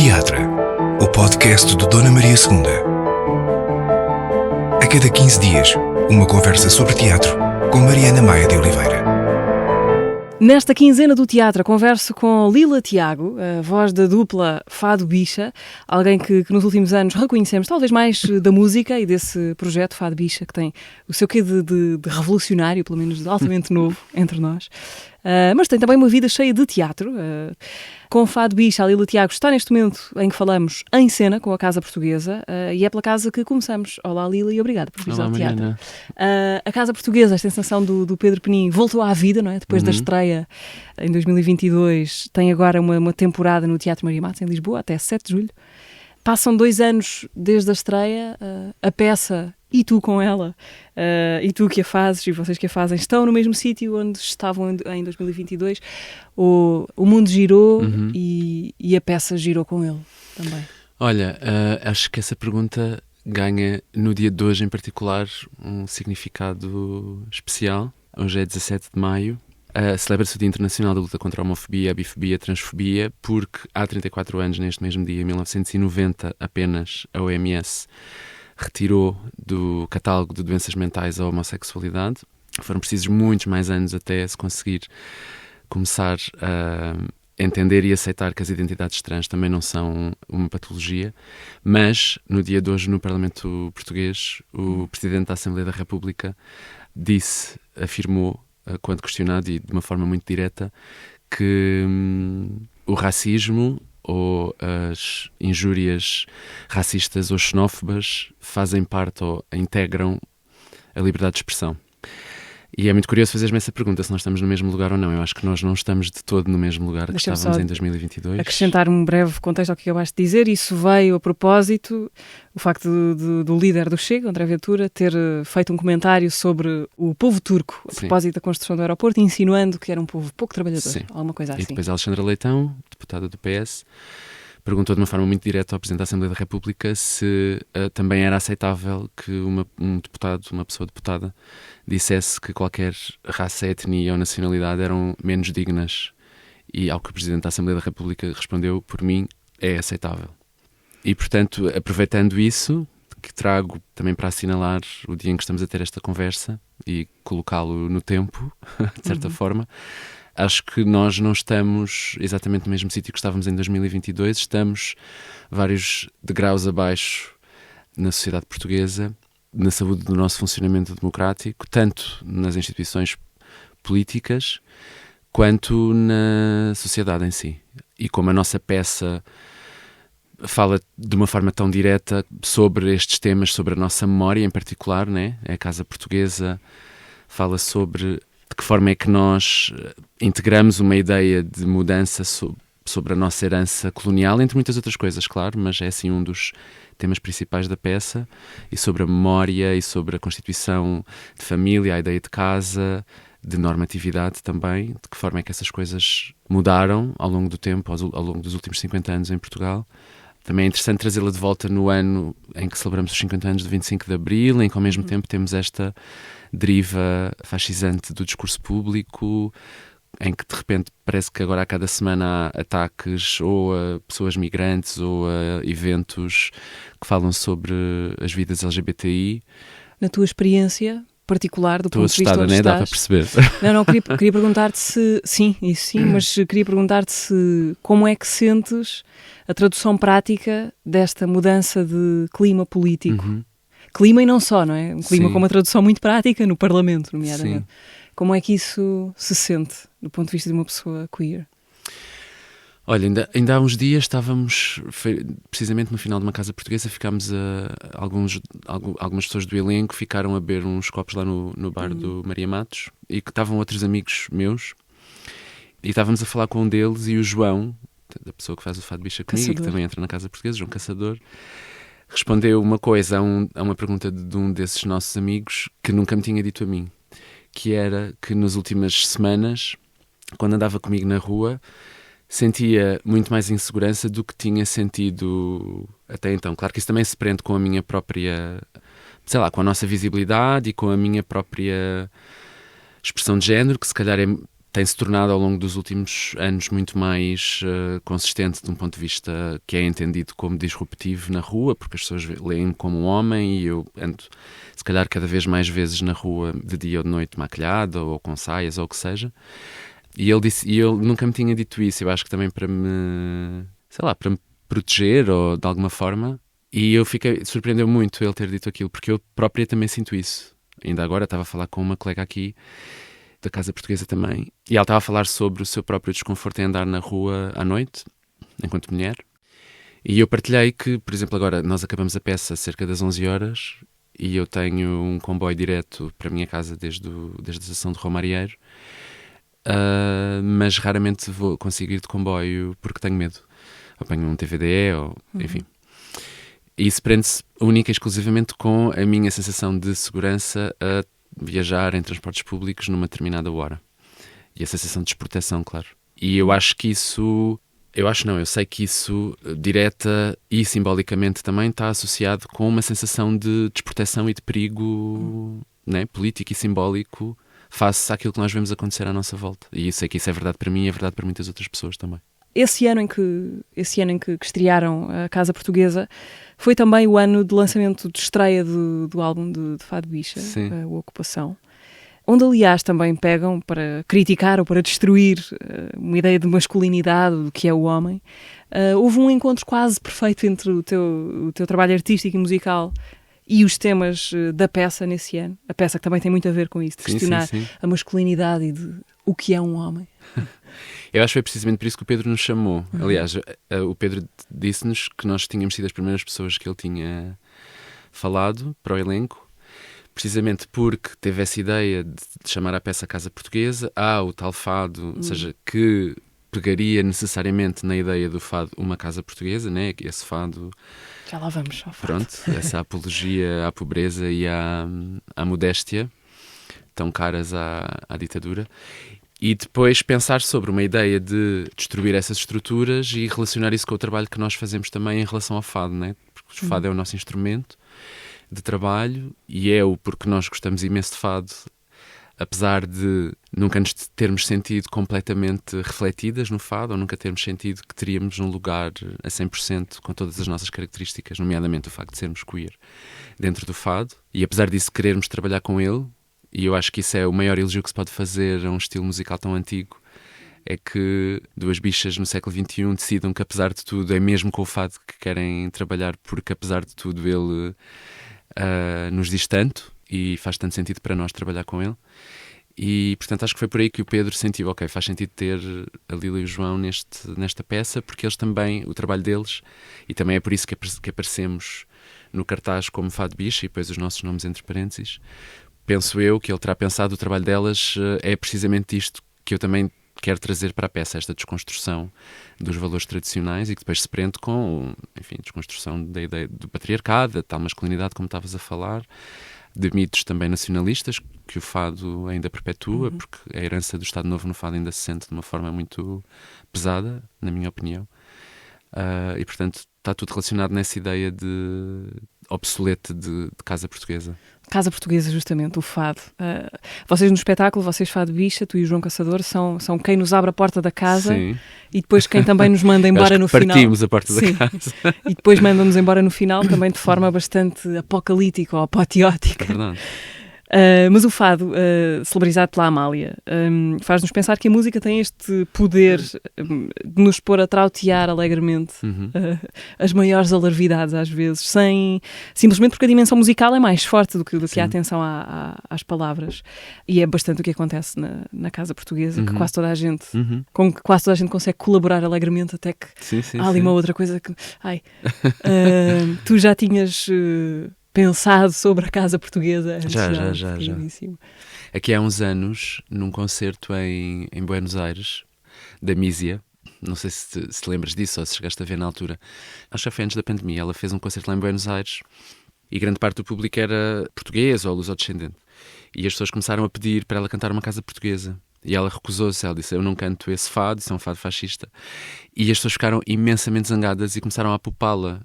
Teatra, o podcast do Dona Maria II. A cada 15 dias, uma conversa sobre teatro com Mariana Maia de Oliveira. Nesta quinzena do teatro, converso com Lila Tiago, a voz da dupla Fado Bicha, alguém que nos últimos anos reconhecemos, talvez mais da música e desse projeto Fado Bicha, que tem o seu quê de revolucionário, pelo menos de altamente novo entre nós. Mas tem também uma vida cheia de teatro. Com o Fado Bicha, a Lila Tiago está neste momento em que falamos em cena com a Casa Portuguesa e é pela casa que começamos. Olá Lila e obrigada por vir ao teatro. A Casa Portuguesa, esta encenação do Pedro Penin, voltou à vida, não é? Depois da estreia em 2022, tem agora uma temporada no Teatro Maria Matos, em Lisboa, até 7 de julho. Passam 2 anos desde a estreia, a peça e tu com ela, e tu que a fazes e vocês que a fazem, estão no mesmo sítio onde estavam em 2022. O mundo girou e a peça girou com ele também. Olha, acho que essa pergunta ganha no dia de hoje em particular um significado especial. Hoje é 17 de maio. Celebra-se o Dia Internacional da Luta contra a Homofobia, a Bifobia e a Transfobia, porque há 34 anos, neste mesmo dia, em 1990, apenas a OMS retirou do catálogo de doenças mentais a homossexualidade. Foram precisos muitos mais anos até se conseguir começar a entender e aceitar que as identidades trans também não são uma patologia. Mas, no dia de hoje, no Parlamento Português, o Presidente da Assembleia da República afirmou, quando questionado e de uma forma muito direta, que o racismo ou as injúrias racistas ou xenófobas fazem parte ou integram a liberdade de expressão. E é muito curioso fazer-me essa pergunta, se nós estamos no mesmo lugar ou não. Eu acho que nós não estamos de todo no mesmo lugar que estávamos em 2022. Acrescentar um breve contexto ao que acabaste de dizer. Isso veio a propósito, o facto do líder do Chega, André Ventura, ter feito um comentário sobre o povo turco, a propósito da construção do aeroporto, insinuando que era um povo pouco trabalhador, alguma coisa assim. E depois Alexandra Leitão, deputada do PS, perguntou de uma forma muito direta ao Presidente da Assembleia da República se também era aceitável que um deputado, uma pessoa deputada, dissesse que qualquer raça, etnia ou nacionalidade eram menos dignas. E ao que o Presidente da Assembleia da República respondeu, por mim, é aceitável. E, portanto, aproveitando isso, que trago também para assinalar o dia em que estamos a ter esta conversa e colocá-lo no tempo, de certa forma, acho que nós não estamos exatamente no mesmo sítio que estávamos em 2022, estamos vários degraus abaixo na sociedade portuguesa, na saúde do nosso funcionamento democrático, tanto nas instituições políticas quanto na sociedade em si. E como a nossa peça fala de uma forma tão direta sobre estes temas, sobre a nossa memória em particular, né? A Casa Portuguesa fala sobre de que forma é que nós integramos uma ideia de mudança sobre a nossa herança colonial, entre muitas outras coisas, claro, mas é assim um dos temas principais da peça, e sobre a memória e sobre a constituição de família, a ideia de casa, de normatividade também, de que forma é que essas coisas mudaram ao longo do tempo, ao longo dos últimos 50 anos em Portugal. Também é interessante trazê-la de volta no ano em que celebramos os 50 anos de 25 de Abril, em que ao mesmo tempo temos esta deriva fascisante do discurso público, em que de repente parece que agora a cada semana há ataques ou a pessoas migrantes ou a eventos que falam sobre as vidas LGBTI. Na tua experiência particular, do ponto de vista onde né? estás... Dá para perceber. Não, queria perguntar-te se... Sim, isso sim, mas queria perguntar-te se como é que sentes a tradução prática desta mudança de clima político. Clima e não só, não é? Um clima com uma tradução muito prática no Parlamento, nomeadamente. Sim. Como é que isso se sente do ponto de vista de uma pessoa queer? Olha, ainda há uns dias estávamos, precisamente no final de uma Casa Portuguesa, ficámos algumas pessoas do elenco ficaram a beber uns copos lá no bar do Maria Matos, e que estavam outros amigos meus, e estávamos a falar com um deles, e o João, da pessoa que faz o Fado Bicha comigo, que também entra na Casa Portuguesa, João Caçador, respondeu uma coisa a uma pergunta de um desses nossos amigos que nunca me tinha dito a mim, que era que nas últimas semanas, quando andava comigo na rua, sentia muito mais insegurança do que tinha sentido até então. Claro que isso também se prende com a minha própria, com a nossa visibilidade e com a minha própria expressão de género, que se calhar tem-se tornado ao longo dos últimos anos muito mais consistente de um ponto de vista que é entendido como disruptivo na rua, porque as pessoas leem-me como um homem e eu ando, se calhar, cada vez mais vezes na rua, de dia ou de noite, maquilhada ou com saias ou o que seja. E ele nunca me tinha dito isso, eu acho que também para me proteger ou de alguma forma. E surpreendeu muito ele ter dito aquilo, porque eu própria também sinto isso. Ainda agora estava a falar com uma colega aqui da Casa Portuguesa também, e ela estava a falar sobre o seu próprio desconforto em andar na rua à noite, enquanto mulher. E eu partilhei que, por exemplo, agora nós acabamos a peça cerca das 11 horas e eu tenho um comboio direto para a minha casa desde a estação de Romarieiro, mas raramente consigo ir de comboio porque tenho medo. Apanho um TVDE ou enfim. E isso prende-se única e exclusivamente com a minha sensação de segurança a viajar em transportes públicos numa determinada hora. E a sensação de desproteção, claro. E eu acho que isso... eu sei que isso, direta e simbolicamente também, está associado com uma sensação de desproteção e de perigo, né, político e simbólico face àquilo que nós vemos acontecer à nossa volta. E eu sei que isso é verdade para mim e é verdade para muitas outras pessoas também. Esse ano em que estrearam a Casa Portuguesa foi também o ano de lançamento de estreia do álbum de Fado Bicha, o Ocupação, onde aliás também pegam para criticar ou para destruir uma ideia de masculinidade, do que é o homem. Houve um encontro quase perfeito entre o teu trabalho artístico e musical e os temas da peça nesse ano. A peça que também tem muito a ver com isso, de questionar a masculinidade e de o que é um homem. Eu acho que foi precisamente por isso que o Pedro nos chamou. Aliás, o Pedro disse-nos que nós tínhamos sido as primeiras pessoas que ele tinha falado para o elenco, precisamente porque teve essa ideia de chamar a peça Casa Portuguesa, o tal fado, ou seja, que pegaria necessariamente na ideia do fado uma casa portuguesa, né? Esse fado... Já lá vamos ao fado. Pronto, essa apologia à pobreza e à modéstia, tão caras à ditadura. E depois pensar sobre uma ideia de destruir essas estruturas e relacionar isso com o trabalho que nós fazemos também em relação ao fado, né? Porque o fado é o nosso instrumento de trabalho e porque nós gostamos imenso de fado, apesar de nunca nos termos sentido completamente refletidas no fado, ou nunca termos sentido que teríamos um lugar a 100% com todas as nossas características, nomeadamente o facto de sermos queer, dentro do fado. E apesar disso querermos trabalhar com ele, e eu acho que isso é o maior elogio que se pode fazer a um estilo musical tão antigo, é que duas bichas no século XXI decidam que, apesar de tudo, é mesmo com o fado que querem trabalhar, porque, apesar de tudo, ele nos diz tanto e faz tanto sentido para nós trabalhar com ele. E, portanto, acho que foi por aí que o Pedro sentiu, ok, faz sentido ter a Lila e o João nesta peça, porque eles também, o trabalho deles, e também é por isso que aparecemos no cartaz como Fado Bicha, e depois os nossos nomes entre parênteses. Penso eu que ele terá pensado, o trabalho delas é precisamente isto que eu também quero trazer para a peça, esta desconstrução dos valores tradicionais e que depois se prende com, enfim, desconstrução da ideia do patriarcado, da tal masculinidade como estavas a falar, de mitos também nacionalistas que o fado ainda perpetua, porque a herança do Estado Novo no fado ainda se sente de uma forma muito pesada, na minha opinião. E, portanto, está tudo relacionado nessa ideia de obsolete de casa portuguesa. Casa Portuguesa, justamente, o fado. Vocês no espetáculo, vocês Fado Bicha, tu e o João Caçador, são quem nos abre a porta da casa. Sim. E depois quem também nos manda embora no final. Partimos a porta da casa. E depois manda-nos embora no final, também de forma bastante apocalíptica ou apoteótica. É verdade. Mas o fado, celebrizado pela Amália, faz-nos pensar que a música tem este poder de nos pôr a trautear alegremente as maiores alarvidades às vezes, simplesmente porque a dimensão musical é mais forte do que a atenção às palavras. E é bastante o que acontece na Casa Portuguesa, que quase toda a gente, com que quase toda a gente consegue colaborar alegremente, até que há ali uma outra coisa que... tu já tinhas... pensado sobre a Casa Portuguesa antes? Já. Aqui há uns anos, num concerto em Buenos Aires, da Mísia, não sei se te lembras disso ou se chegaste a ver na altura, acho que foi antes da pandemia, ela fez um concerto lá em Buenos Aires e grande parte do público era português ou lusodescendente. E as pessoas começaram a pedir para ela cantar uma casa portuguesa. E ela recusou-se, ela disse, eu não canto esse fado, isso é um fado fascista. E as pessoas ficaram imensamente zangadas e começaram a apupá-la.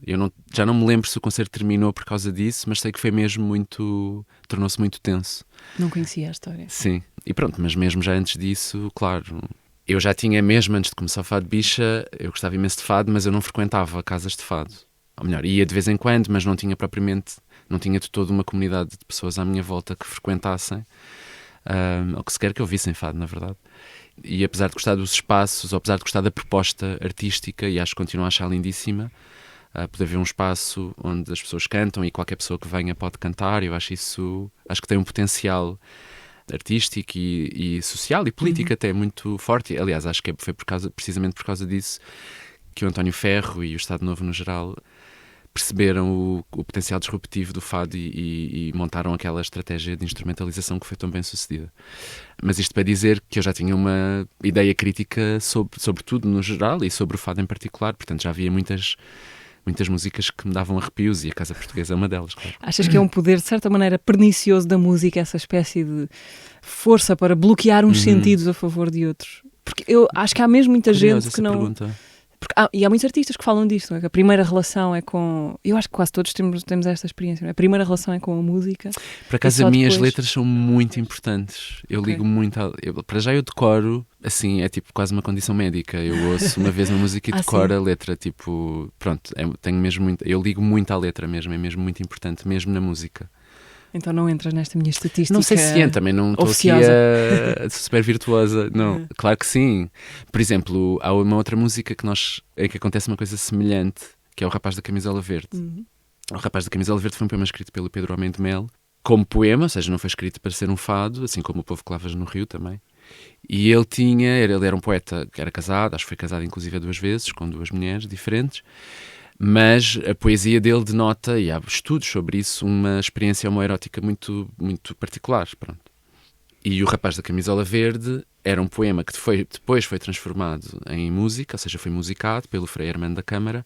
Já não me lembro se o concerto terminou por causa disso, mas sei que foi mesmo tornou-se muito tenso. Não conhecia a história. Sim, e pronto, mas mesmo já antes disso, claro, eu já tinha mesmo, antes de começar o Fado Bicha, eu gostava imenso de fado, mas eu não frequentava casas de fado. Ou melhor, ia de vez em quando, mas não tinha de toda uma comunidade de pessoas à minha volta que frequentassem, ou que sequer que ouvissem fado, na verdade. E apesar de gostar dos espaços, ou apesar de gostar da proposta artística, e acho que continuo a achar lindíssima, poder haver um espaço onde as pessoas cantam e qualquer pessoa que venha pode cantar, eu acho que tem um potencial artístico e social e político até muito forte. Aliás, acho que foi precisamente por causa disso que o António Ferro e o Estado Novo no geral perceberam o potencial disruptivo do fado e montaram aquela estratégia de instrumentalização que foi tão bem sucedida. Mas isto para dizer que eu já tinha uma ideia crítica sobre tudo no geral e sobre o fado em particular, portanto já havia muitas músicas que me davam arrepios e a Casa Portuguesa é uma delas, claro. Achas que é um poder, de certa maneira, pernicioso da música, essa espécie de força para bloquear uns sentidos a favor de outros? Porque eu acho que há mesmo muita gente que não... Pergunta. E há muitos artistas que falam disto, não é? Que a primeira relação é com... Eu acho que quase todos temos esta experiência, não é? A primeira relação é com a música. Por acaso, as minhas letras são muito importantes. Eu ligo muito... Para já eu decoro, assim, é tipo quase uma condição médica. Eu ouço uma vez uma música e decoro a letra, tipo... Pronto, tenho mesmo muito... Eu ligo muito à letra mesmo, é mesmo muito importante, mesmo na música. Então não entras nesta minha estatística. Não sei se entra, também não estou aqui a super virtuosa. Não, claro que sim. Por exemplo, há uma outra música em que acontece uma coisa semelhante, que é O Rapaz da Camisola Verde. O Rapaz da Camisola Verde foi um poema escrito pelo Pedro Homem de Mel, como poema, ou seja, não foi escrito para ser um fado, assim como O Povo que Lavas no Rio também. E ele era um poeta que era casado, acho que foi casado inclusive 2 vezes, com 2 mulheres diferentes. Mas a poesia dele denota, e há estudos sobre isso, uma experiência homoerótica muito, muito particular. Pronto. E O Rapaz da Camisola Verde era um poema que depois foi transformado em música, ou seja, foi musicado pelo Frei Armando da Câmara,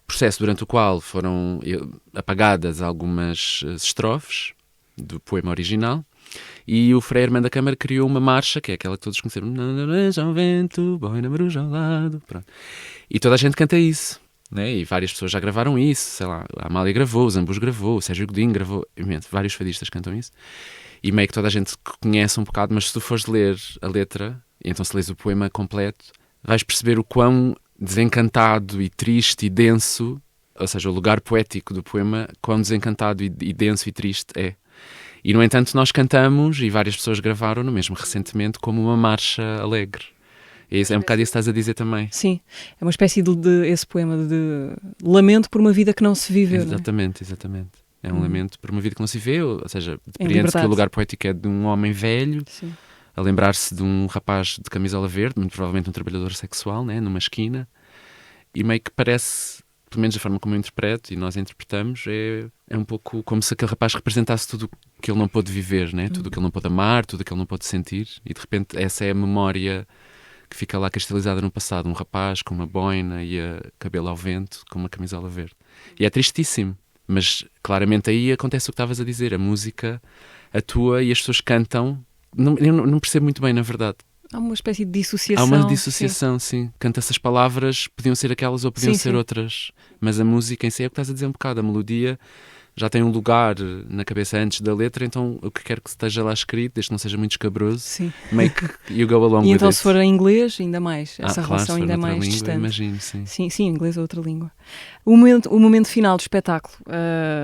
processo durante o qual foram apagadas algumas estrofes do poema original, e o Frei Armando da Câmara criou uma marcha, que é aquela que todos conheceram, ao vento, boina maruja ao lado. Pronto. E toda a gente canta isso. Né? E várias pessoas já gravaram isso, sei lá, a Amália gravou, o Zambus gravou, o Sérgio Godinho gravou, vários fadistas cantam isso, e meio que toda a gente conhece um bocado, mas se tu fores ler a letra, e então se lês o poema completo, vais perceber o quão desencantado e triste e denso, ou seja, o lugar poético do poema, quão desencantado e denso e triste é. E no entanto nós cantamos, e várias pessoas gravaram-no mesmo recentemente, como uma marcha alegre. É um bocado isso que estás a dizer também. Sim, é uma espécie de esse poema de lamento por uma vida que não se viveu. Exatamente, não é? Exatamente. É um lamento por uma vida que não se viveu, ou seja, depreende-se que o lugar poético é de um homem velho, sim, a lembrar-se de um rapaz de camisola verde, muito provavelmente um trabalhador sexual, né, numa esquina, e meio que parece, pelo menos da forma como eu interpreto e nós interpretamos, é um pouco como se aquele rapaz representasse tudo o que ele não pôde viver, né? Tudo o que ele não pôde amar, tudo o que ele não pôde sentir, e de repente essa é a memória que fica lá cristalizada no passado, um rapaz com uma boina e a cabelo ao vento, com uma camisola verde. E é tristíssimo, mas claramente aí acontece o que estavas a dizer, a música atua e as pessoas cantam. Eu não percebo muito bem, na verdade. Há uma espécie de dissociação. Há uma dissociação, sim. Canta-se as palavras, podiam ser aquelas ou podiam ser outras, mas a música em si é o que estás a dizer um bocado, a melodia já tem um lugar na cabeça antes da letra, então o que quer que esteja lá escrito, desde que não seja muito escabroso, sim, make you go along e with então it. se for em inglês, ainda mais, essa claro, relação ainda mais língua, distante. Imagino, sim. Sim, inglês é outra língua. O momento final do espetáculo,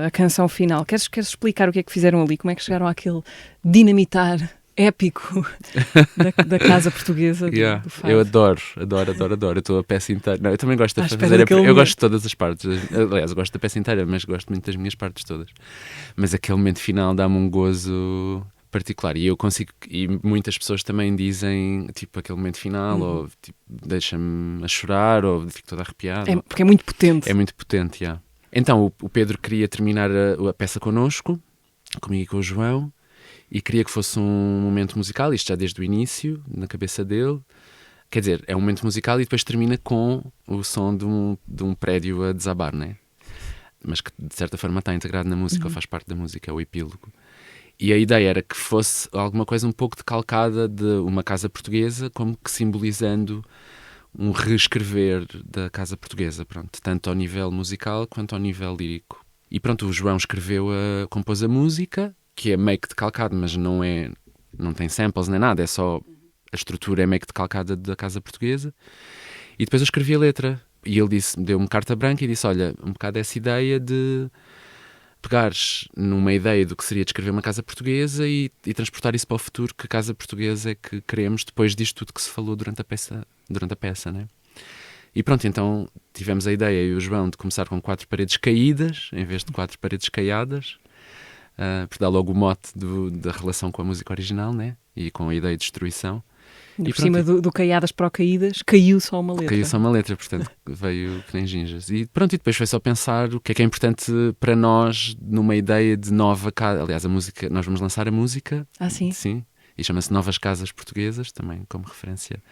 a canção final, queres explicar o que é que fizeram ali? Como é que chegaram àquele dinamitar épico da Casa Portuguesa do Fado? Eu adoro. Eu estou a peça inteira. Não, eu também gosto de fazer. Eu gosto de todas as partes. Aliás, eu gosto da peça inteira, mas gosto muito das minhas partes todas. Mas aquele momento final dá-me um gozo particular. E eu consigo. E muitas pessoas também dizem, tipo, aquele momento final, ou tipo, deixa-me a chorar, ou fico toda arrepiada. Porque é muito potente. É muito potente, já. Então, o Pedro queria terminar a peça connosco, comigo e com o João. E queria que fosse um momento musical, isto já desde o início, na cabeça dele. Quer dizer, é um momento musical e depois termina com o som de um prédio a desabar, né? Mas que de certa forma está integrado na música, ou faz parte da música, é o epílogo. E a ideia era que fosse alguma coisa um pouco decalcada de uma casa portuguesa, como que simbolizando um reescrever da casa portuguesa, pronto, tanto ao nível musical quanto ao nível lírico. E pronto, o João compôs a música, que é meio que decalcado, mas não tem samples nem nada, é só a estrutura é meio que decalcada da casa portuguesa. E depois eu escrevi a letra. E ele deu-me carta branca e disse, olha, um bocado essa ideia de pegares numa ideia do que seria descrever uma casa portuguesa e transportar isso para o futuro, que casa portuguesa é que queremos depois disto tudo que se falou durante a peça, né? E pronto, então tivemos a ideia, eu e o João, de começar com 4 paredes caídas, em vez de 4 paredes caiadas, por dar logo o mote da relação com a música original, né? E com a ideia de destruição. E por cima do Caiadas para o Caídas, caiu só uma letra. Caiu só uma letra, portanto, veio que nem ginjas. E pronto, e depois foi só pensar o que é importante para nós numa ideia de nova casa. Aliás, a música, nós vamos lançar a música. Ah, sim? Sim, e chama-se Novas Casas Portuguesas, também como referência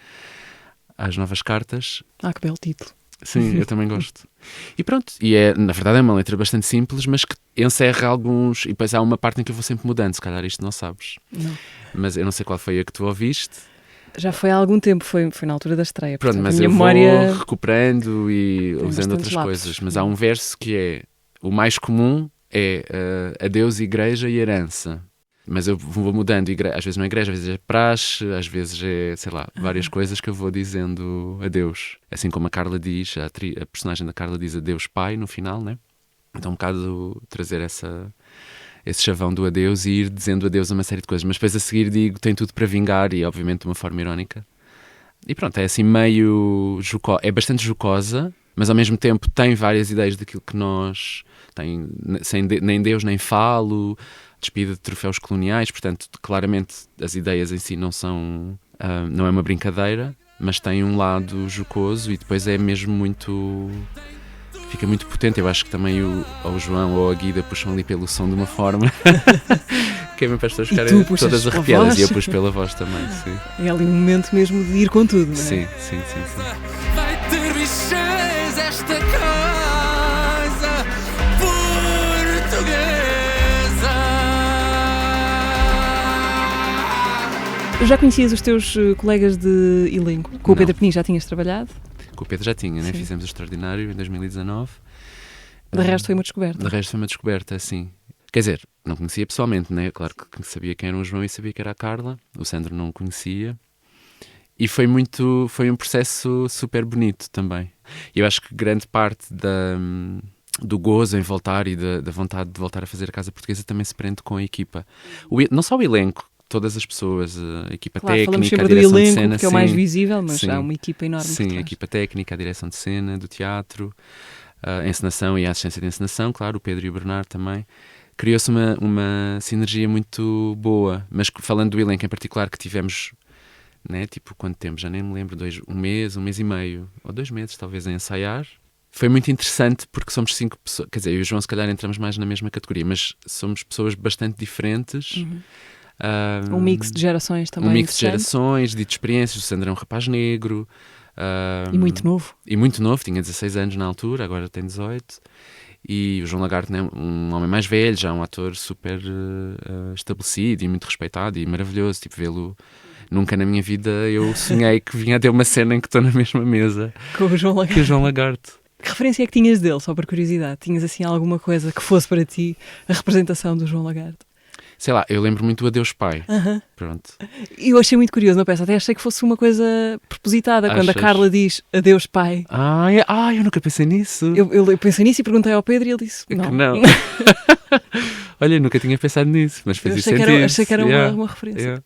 às novas cartas. Ah, que belo título. Sim, eu também gosto. E pronto, na verdade é uma letra bastante simples, mas que encerra alguns... E depois há uma parte em que eu vou sempre mudando, se calhar isto não sabes. Não. Mas eu não sei qual foi a que tu ouviste. Já foi há algum tempo, foi na altura da estreia. Pronto, portanto, mas a minha eu memória... vou recuperando e Tem usando outras bastantes coisas. Mas há um verso que é... O mais comum é adeus, igreja e herança. Mas eu vou mudando. Às vezes não é igreja, às vezes é praxe, às vezes é, sei lá, várias coisas que eu vou dizendo adeus. Assim como a Carla diz, a personagem da Carla diz adeus pai no final, né? Então um bocado trazer esse chavão do adeus e ir dizendo adeus a uma série de coisas. Mas depois a seguir digo, tem tudo para vingar, e obviamente de uma forma irónica. E pronto, é assim meio é bastante jocosa, mas ao mesmo tempo tem várias ideias daquilo que nós... nem Deus nem falo, despedida de troféus coloniais, portanto, claramente as ideias em si não são... não é uma brincadeira, mas tem um lado jocoso e depois é mesmo muito... Fica muito potente. Eu acho que também ou o João ou a Guida puxam ali pelo som de uma forma que é mesmo para as pessoas ficarem todas arrepiadas. E eu puxo pela voz também, sim. É ali um momento mesmo de ir com tudo, não é? Sim. Vai ter bichas esta casa portuguesa. Já conhecias os teus colegas de elenco? Com o Pedro Penin já tinhas trabalhado? Com o Pedro já tinha, né? Sim. Fizemos o Extraordinário em 2019. De resto foi uma descoberta. De resto foi uma descoberta, sim. Quer dizer, não conhecia pessoalmente, né? Claro que sabia quem era o João e sabia que era a Carla. O Sandro não conhecia. E foi um processo super bonito também. E eu acho que grande parte do gozo em voltar e da vontade de voltar a fazer a Casa Portuguesa também se prende com a equipa. Não só o elenco, todas as pessoas, a equipa técnica, a direção de cena. Que é o mais visível, mas há uma equipa enorme. Sim, a equipa técnica, a direção de cena, do teatro, a encenação e a assistência de encenação, claro, o Pedro e o Bernardo também. Criou-se uma sinergia muito boa, mas falando do elenco em particular que tivemos, né, tipo, quanto tempo? Já nem me lembro, um mês e meio, ou 2 meses talvez a ensaiar. Foi muito interessante porque somos 5 pessoas, quer dizer, eu e o João se calhar entramos mais na mesma categoria, mas somos pessoas bastante diferentes. Uhum. Um mix de gerações também. Um mix de gerações, de experiências. O Sandro é um rapaz negro. E muito novo. E muito novo, tinha 16 anos na altura, agora tem 18. E o João Lagarde, né, um homem mais velho, já um ator super estabelecido e muito respeitado e maravilhoso. Tipo, vê-lo... Nunca na minha vida eu sonhei que vinha a ter uma cena em que estou na mesma mesa com o João Lagarde. Que o João Lagarde. Que referência é que tinhas dele, só por curiosidade? Tinhas assim alguma coisa que fosse para ti a representação do João Lagarde? Sei lá, eu lembro muito do Adeus Pai. Uhum. Pronto. E eu achei muito curioso na peça, até achei que fosse uma coisa propositada. Quando a Carla diz Adeus Pai. Eu nunca pensei nisso. Eu pensei nisso e perguntei ao Pedro e ele disse não. Que não. Olha, eu nunca tinha pensado nisso, mas fazia sentido. Achei que era uma referência.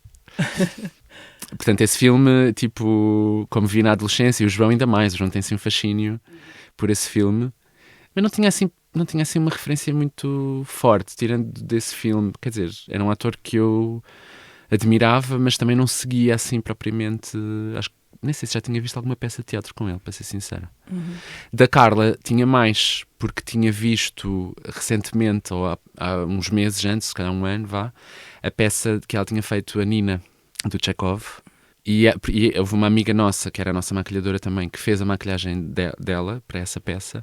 Portanto, esse filme, tipo, como vi na adolescência, e o João ainda mais, o João tem assim um fascínio por esse filme, mas não tinha assim uma referência muito forte, tirando desse filme. Quer dizer, era um ator que eu admirava, mas também não seguia assim propriamente. Acho que nem sei se já tinha visto alguma peça de teatro com ele, para ser sincero. Uhum. Da Carla tinha mais, porque tinha visto recentemente, ou há uns meses antes, se calhar um ano, a peça que ela tinha feito, a Nina, do Chekhov. E houve uma amiga nossa, que era a nossa maquilhadora também, que fez a maquilhagem dela para essa peça.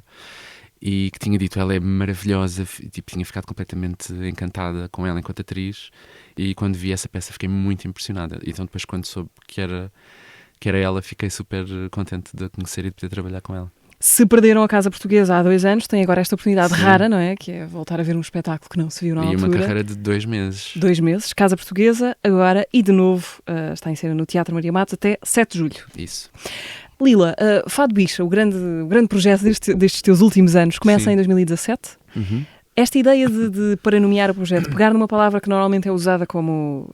e que tinha dito ela é maravilhosa, tipo, tinha ficado completamente encantada com ela enquanto atriz, e quando vi essa peça fiquei muito impressionada. Então depois, quando soube que era ela, fiquei super contente de a conhecer e de poder trabalhar com ela. Se perderam a Casa Portuguesa há 2 anos, têm agora esta oportunidade Sim. rara, não é? Que é voltar a ver um espetáculo que não se viu na altura. E uma carreira de 2 meses. 2 meses, Casa Portuguesa, agora, e de novo está em cena no Teatro Maria Matos até 7 de julho. Isso. Lila, Fado Bicha, o grande projeto destes teus últimos anos, começa Sim. em 2017. Uhum. Esta ideia para nomear o projeto, pegar numa palavra que normalmente é usada como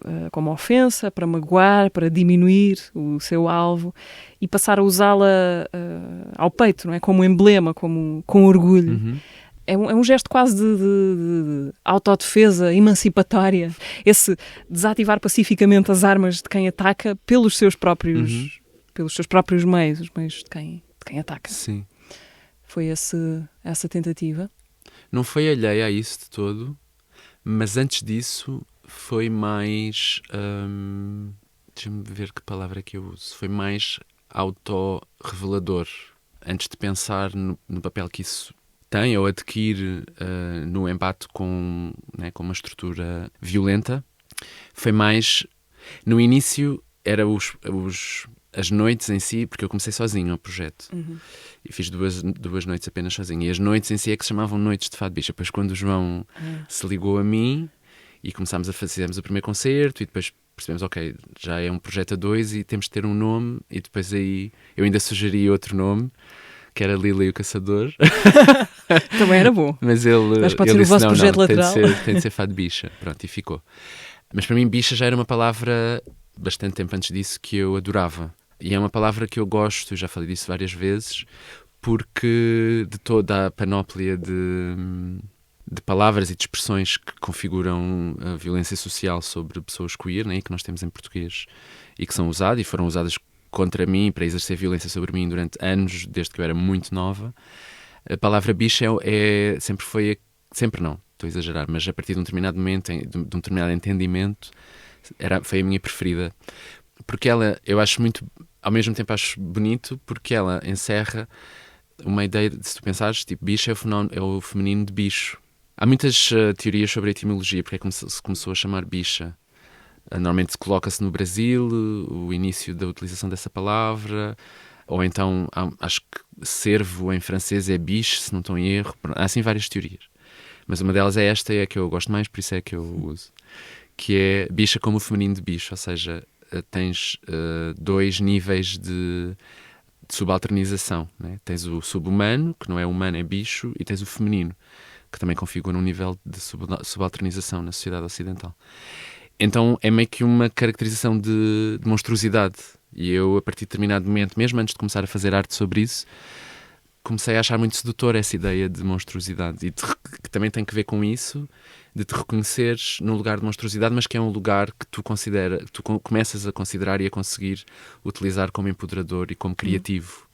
ofensa, para magoar, para diminuir o seu alvo, e passar a usá-la ao peito, não é? Como emblema, com orgulho. Uhum. É um gesto quase de autodefesa emancipatória. Esse desativar pacificamente as armas de quem ataca pelos seus próprios meios, os meios de quem ataca. Sim. Foi essa tentativa? Não foi alheia a isso de todo, mas antes disso foi mais... deixa-me ver que palavra é que eu uso. Foi mais autorrevelador. Antes de pensar no papel que isso tem ou adquire no embate com uma estrutura violenta, foi mais... No início, era as noites em si, porque eu comecei sozinho ao projeto. Uhum. E fiz duas noites apenas sozinho. E as noites em si é que se chamavam Noites de Fado Bicha. Depois, quando o João se ligou a mim e fizemos o primeiro concerto, e depois percebemos, ok, já é um projeto a 2 e temos de ter um nome. E depois aí eu ainda sugeri outro nome, que era Lila e o Caçador. Também era bom. Mas ele pode ser o disse, vosso projeto tem lateral. tem de ser Fado Bicha. Pronto, e ficou. Mas para mim, bicha já era uma palavra, bastante tempo antes disso, que eu adorava. E é uma palavra que eu gosto, já falei disso várias vezes, porque de toda a panóplia de palavras e de expressões que configuram a violência social sobre pessoas queer, né, que nós temos em português e que são usadas e foram usadas contra mim para exercer violência sobre mim durante anos, desde que eu era muito nova, a palavra bicha sempre foi, sempre não, estou a exagerar, mas a partir de um determinado momento, de um determinado entendimento, foi a minha preferida. Porque ela, eu acho muito, ao mesmo tempo acho bonito, porque ela encerra uma ideia, se tu pensares, tipo, bicho é o feminino de bicho. Há muitas teorias sobre a etimologia, porque é como se começou a chamar bicha. Normalmente coloca-se no Brasil o início da utilização dessa palavra, ou então acho que cervo em francês é biche, se não estou em erro. Há assim várias teorias. Mas uma delas é esta, é a que eu gosto mais, por isso é que eu uso. Que é bicha como o feminino de bicho, ou seja, tens 2 níveis de subalternização, né? Tens o subhumano, que não é humano, é bicho, e tens o feminino, que também configura um nível de subalternização na sociedade ocidental. Então é meio que uma caracterização de monstruosidade. E eu, a partir de determinado momento, mesmo antes de começar a fazer arte sobre isso, comecei a achar muito sedutora essa ideia de monstruosidade, e que também tem que ver com isso, de te reconheceres num lugar de monstruosidade, mas que é um lugar que tu começas a considerar e a conseguir utilizar como empoderador e como criativo.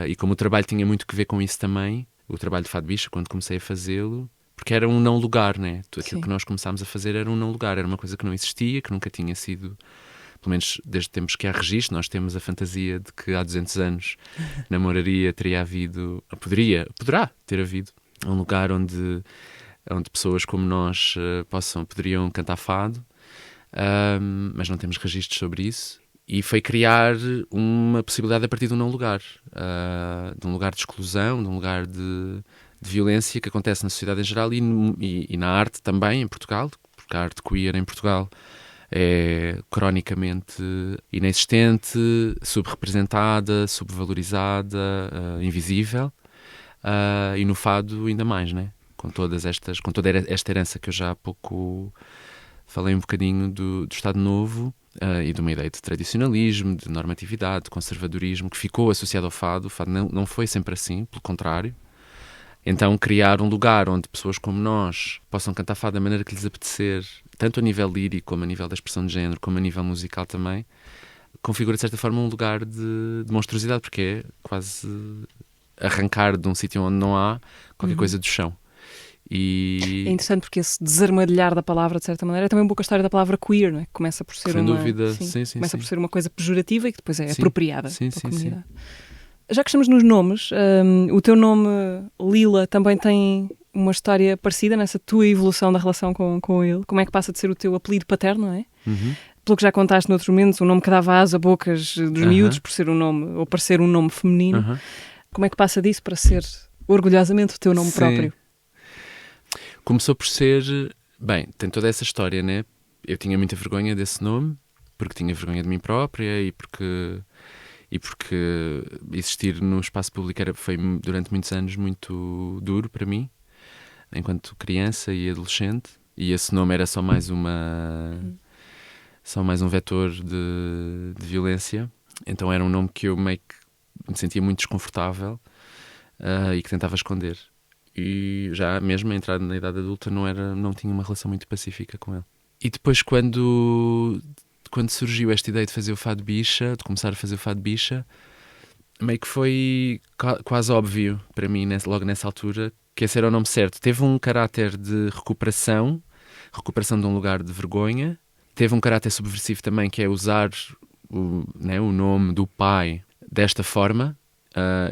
E como o trabalho tinha muito que ver com isso também, o trabalho de Fado Bicha, quando comecei a fazê-lo, porque era um não lugar, né? Aquilo que nós começámos a fazer era um não lugar, era uma coisa que não existia, que nunca tinha sido, pelo menos desde tempos que há registro. Nós temos a fantasia de que há 200 anos na Moraria poderá ter havido um lugar onde pessoas como nós poderiam cantar fado, mas não temos registros sobre isso. E foi criar uma possibilidade a partir de um não lugar, de um lugar de exclusão, de um lugar de violência que acontece na sociedade em geral e na arte também em Portugal, porque a arte queer em Portugal é cronicamente inexistente, subrepresentada, subvalorizada, invisível, e no fado ainda mais, né? Com toda esta herança que eu já há pouco falei um bocadinho do Estado Novo, e de uma ideia de tradicionalismo, de normatividade, de conservadorismo, que ficou associado ao fado. O fado não foi sempre assim, pelo contrário. Então criar um lugar onde pessoas como nós possam cantar fado da maneira que lhes apetecer, tanto a nível lírico, como a nível da expressão de género, como a nível musical também, configura de certa forma um lugar de monstruosidade, porque é quase arrancar de um sítio onde não há qualquer coisa do chão. E... É interessante porque esse desarmadilhar da palavra, de certa maneira, é também um pouco a história da palavra queer, não é? Que começa por ser sem dúvida, sim, começa por ser uma coisa pejorativa e que depois é apropriada pela comunidade. Já que estamos nos nomes, o teu nome Lila também tem uma história parecida nessa tua evolução da relação com ele. Como é que passa de ser o teu apelido paterno, não é? Pelo que já contaste noutros momentos, um nome que dava asa a bocas dos miúdos por ser um nome, ou parecer um nome feminino. Como é que passa disso para ser orgulhosamente o teu nome próprio? Começou por ser... Bem, tem toda essa história, né? Eu tinha muita vergonha desse nome, porque tinha vergonha de mim própria e porque existir no espaço público foi durante muitos anos muito duro para mim, enquanto criança e adolescente, e esse nome era só mais um vetor de violência. Então era um nome que eu meio que me sentia muito desconfortável e que tentava esconder. E já mesmo a entrada na idade adulta não tinha uma relação muito pacífica com ele. E depois quando surgiu esta ideia de fazer o Fado Bicha, de começar a fazer o Fado Bicha, meio que foi quase óbvio para mim, logo nessa altura, que esse era o nome certo. Teve um caráter de recuperação de um lugar de vergonha. Teve um caráter subversivo também, que é usar o nome do pai desta forma.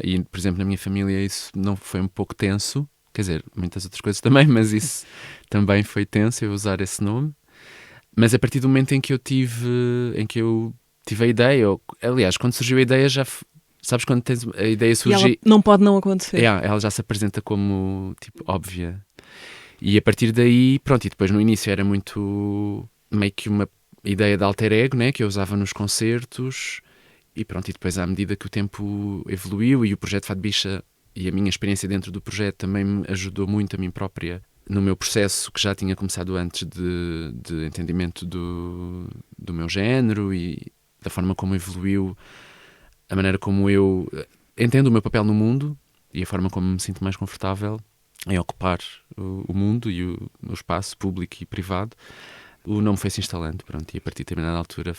E, por exemplo, na minha família isso não foi um pouco tenso. Quer dizer, muitas outras coisas também, mas isso também foi tenso, eu usar esse nome. Mas a partir do momento em que eu tive a ideia, aliás, quando surgiu a ideia, sabes quando a ideia surge... E ela não pode não acontecer. Ela já se apresenta como, tipo, óbvia. E a partir daí, pronto, e depois no início era muito meio que uma ideia de alter ego, né, que eu usava nos concertos, e pronto, e depois à medida que o tempo evoluiu e o projeto Fado Bicha e a minha experiência dentro do projeto também me ajudou muito a mim própria no meu processo, que já tinha começado antes de entendimento do meu género e da forma como evoluiu, a maneira como eu entendo o meu papel no mundo e a forma como me sinto mais confortável em ocupar o mundo e o espaço público e privado. O nome foi se instalando, pronto, e a partir de determinada altura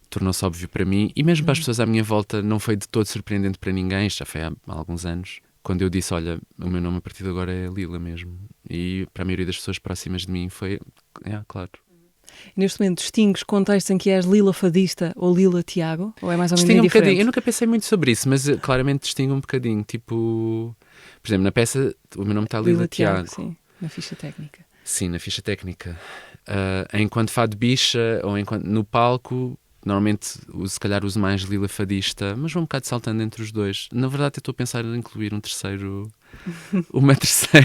tornou-se óbvio para mim, e mesmo para as pessoas à minha volta não foi de todo surpreendente para ninguém. Isto já foi há alguns anos, quando eu disse, olha, o meu nome a partir de agora é Lila mesmo. E para a maioria das pessoas próximas de mim foi, claro. Neste momento distingues contextos em que és Lila fadista ou Lila Tiago? Ou é mais ou menos Distingo um indiferente? bocadinho. Eu nunca pensei muito sobre isso, mas claramente distingo um bocadinho. Tipo, por exemplo, na peça o meu nome está Lila Tiago. Sim, na ficha técnica. Sim, na ficha técnica. Enquanto Fado Bicha ou enquanto no palco, normalmente se calhar uso mais Lila Fadista, mas vou um bocado saltando entre os dois. Na verdade eu estou a pensar em incluir uma terceira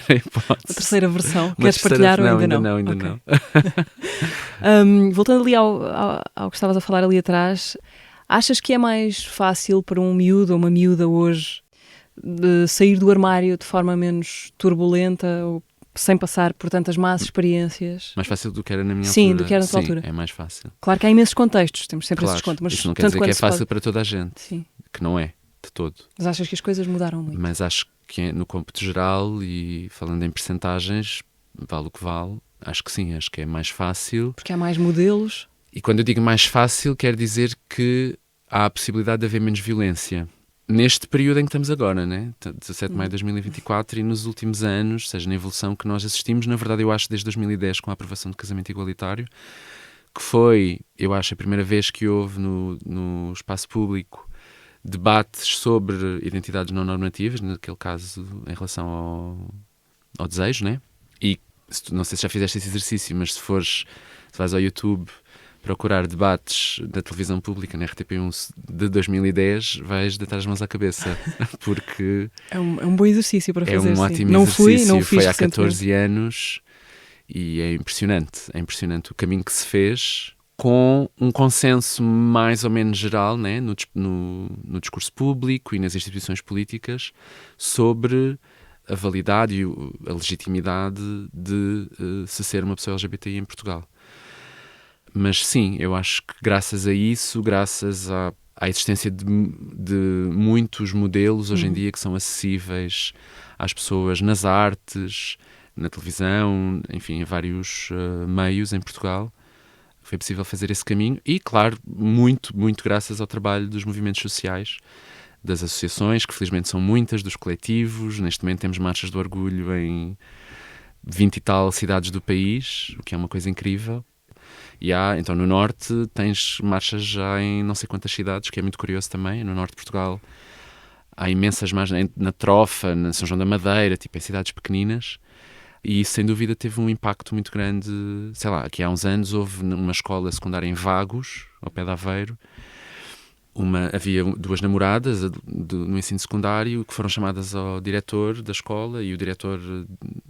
hipótese. A terceira versão. Queres partilhar ou ainda não? Ainda não. Voltando ali ao que estavas a falar ali atrás, achas que é mais fácil para um miúdo ou uma miúda hoje de sair do armário de forma menos turbulenta ou sem passar por tantas más experiências? Mais fácil do que era na minha altura. Sim, do que era na tua altura. É mais fácil. Claro que há imensos contextos, temos sempre esses contos. Mas isso não quer dizer que é fácil para toda a gente. Sim. Que não é, de todo. Mas achas que as coisas mudaram muito? Mas acho que no cômputo geral, e falando em percentagens, vale o que vale, acho que sim, acho que é mais fácil. Porque há mais modelos. E quando eu digo mais fácil, quer dizer que há a possibilidade de haver menos violência. Neste período em que estamos agora, né? 17 de maio de 2024, e nos últimos anos, seja na evolução que nós assistimos, na verdade eu acho desde 2010 com a aprovação do casamento igualitário, que foi, eu acho, a primeira vez que houve no espaço público debates sobre identidades não normativas, naquele caso em relação ao desejo, né? E não sei se já fizeste esse exercício, mas se vais ao YouTube procurar debates da televisão pública na RTP1 de 2010, vais deitar as mãos à cabeça, porque é um bom exercício para fazer. É um ótimo exercício. Não foi há 14 anos e é impressionante o caminho que se fez, com um consenso mais ou menos geral, né, no discurso público e nas instituições políticas sobre a validade e a legitimidade de se ser uma pessoa LGBTI em Portugal. Mas sim, eu acho que graças a isso, graças à existência de muitos modelos hoje em dia que são acessíveis às pessoas nas artes, na televisão, enfim, em vários meios em Portugal, foi possível fazer esse caminho. E, claro, muito, muito graças ao trabalho dos movimentos sociais, das associações, que felizmente são muitas, dos coletivos. Neste momento temos marchas do orgulho em 20 e tal cidades do país, o que é uma coisa incrível. E então no Norte tens marchas já em não sei quantas cidades, que é muito curioso também. No Norte de Portugal há imensas mais na Trofa, na São João da Madeira, tipo em cidades pequeninas, e isso sem dúvida teve um impacto muito grande. Sei lá, aqui há uns anos houve uma escola secundária em Vagos, ao pé de Aveiro. Havia 2 namoradas no ensino secundário que foram chamadas ao diretor da escola, e o diretor,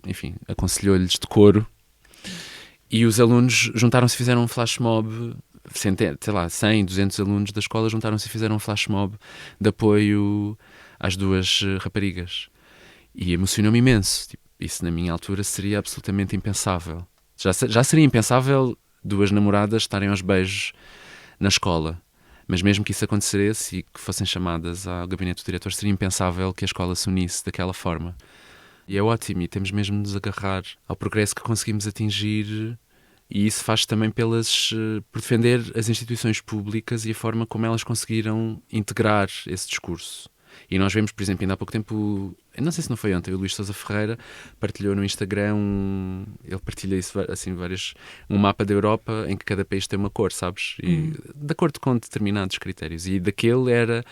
enfim, aconselhou-lhes decoro, e os alunos juntaram-se e fizeram um flash mob. Sei lá, 100, 200 alunos da escola juntaram-se e fizeram um flash mob de apoio às 2 raparigas, e emocionou-me imenso. Tipo, isso na minha altura seria absolutamente impensável. Já seria impensável 2 namoradas estarem aos beijos na escola. Mas mesmo que isso acontecesse e que fossem chamadas ao gabinete do diretor, seria impensável que a escola se unisse daquela forma. E é ótimo, e temos mesmo de nos agarrar ao progresso que conseguimos atingir, e isso faz também por defender as instituições públicas e a forma como elas conseguiram integrar esse discurso. E nós vemos, por exemplo, ainda há pouco tempo, não sei se não foi ontem, o Luís Sousa Ferreira partilhou no Instagram, ele partilha isso assim, um mapa da Europa em que cada país tem uma cor, sabes? E, de acordo com determinados critérios. E daquele era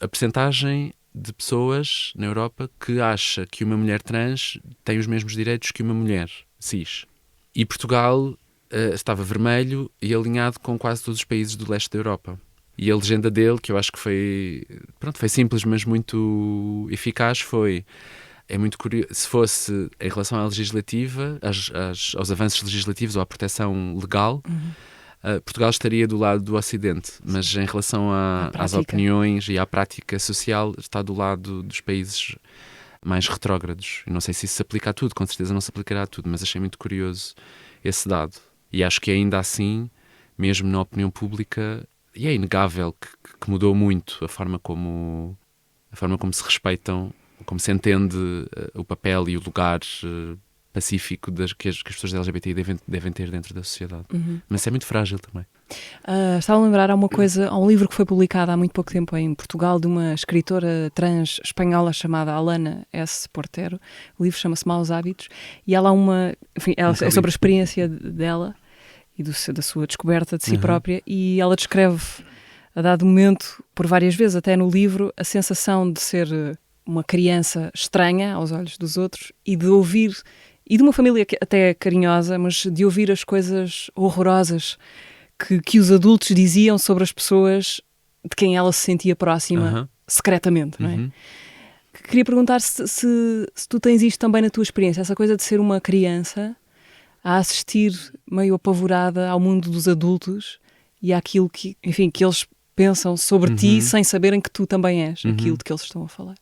a percentagem de pessoas na Europa que acha que uma mulher trans tem os mesmos direitos que uma mulher cis. E Portugal estava vermelho e alinhado com quase todos os países do leste da Europa. E a legenda dele, que eu acho que foi simples, mas muito eficaz, é muito curioso, se fosse em relação à legislativa, aos avanços legislativos ou à proteção legal, Portugal estaria do lado do Ocidente, mas em relação às opiniões e à prática social, está do lado dos países mais retrógrados. Eu não sei se isso se aplica a tudo, com certeza não se aplicará a tudo, mas achei muito curioso esse dado. E acho que ainda assim, mesmo na opinião pública, e é inegável que mudou muito a forma como se respeitam, como se entende o papel e o lugar pacífico que as pessoas LGBTI devem ter dentro da sociedade. Mas isso é muito frágil também. Estava a lembrar, há um livro que foi publicado há muito pouco tempo em Portugal, de uma escritora trans espanhola chamada Alana S. Portero. O livro chama-se Maus Hábitos, e ela é sobre a experiência dela e da sua descoberta de si própria, e ela descreve, a dado momento, por várias vezes, até no livro, a sensação de ser uma criança estranha aos olhos dos outros e de ouvir, e de uma família até carinhosa, mas de ouvir as coisas horrorosas que os adultos diziam sobre as pessoas de quem ela se sentia próxima, secretamente, não é? Queria perguntar se tu tens isto também na tua experiência, essa coisa de ser uma criança a assistir meio apavorada ao mundo dos adultos e àquilo que eles pensam sobre ti, sem saberem que tu também és aquilo de que eles estão a falar.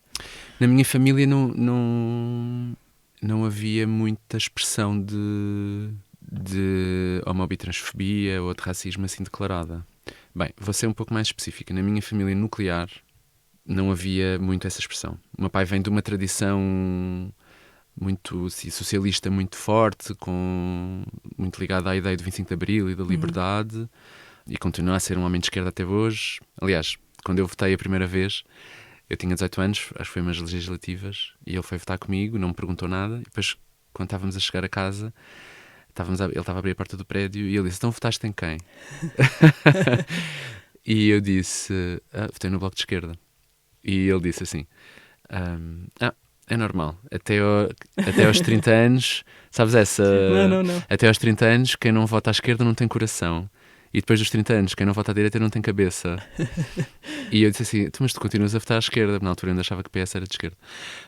Na minha família não havia muita expressão de homobitransfobia ou de racismo assim declarada. Bem, vou ser um pouco mais específica. Na minha família nuclear não havia muito essa expressão. O meu pai vem de uma tradição muito socialista, muito forte, muito ligada à ideia do 25 de Abril e da liberdade, e continua a ser um homem de esquerda até hoje. Aliás, quando eu votei a primeira vez, eu tinha 18 anos, acho que foi umas legislativas, e ele foi votar comigo, não me perguntou nada, e depois, quando estávamos a chegar a casa, ele estava a abrir a porta do prédio, e ele disse: então votaste em quem? E eu disse: votei no Bloco de Esquerda. E ele disse assim: é normal, até aos 30 anos, sabes essa? Não. Até aos 30 anos, quem não vota à esquerda não tem coração. E depois dos 30 anos, quem não vota à direita não tem cabeça. E eu disse assim: mas tu continuas a votar à esquerda. Na altura eu ainda achava que o PS era de esquerda.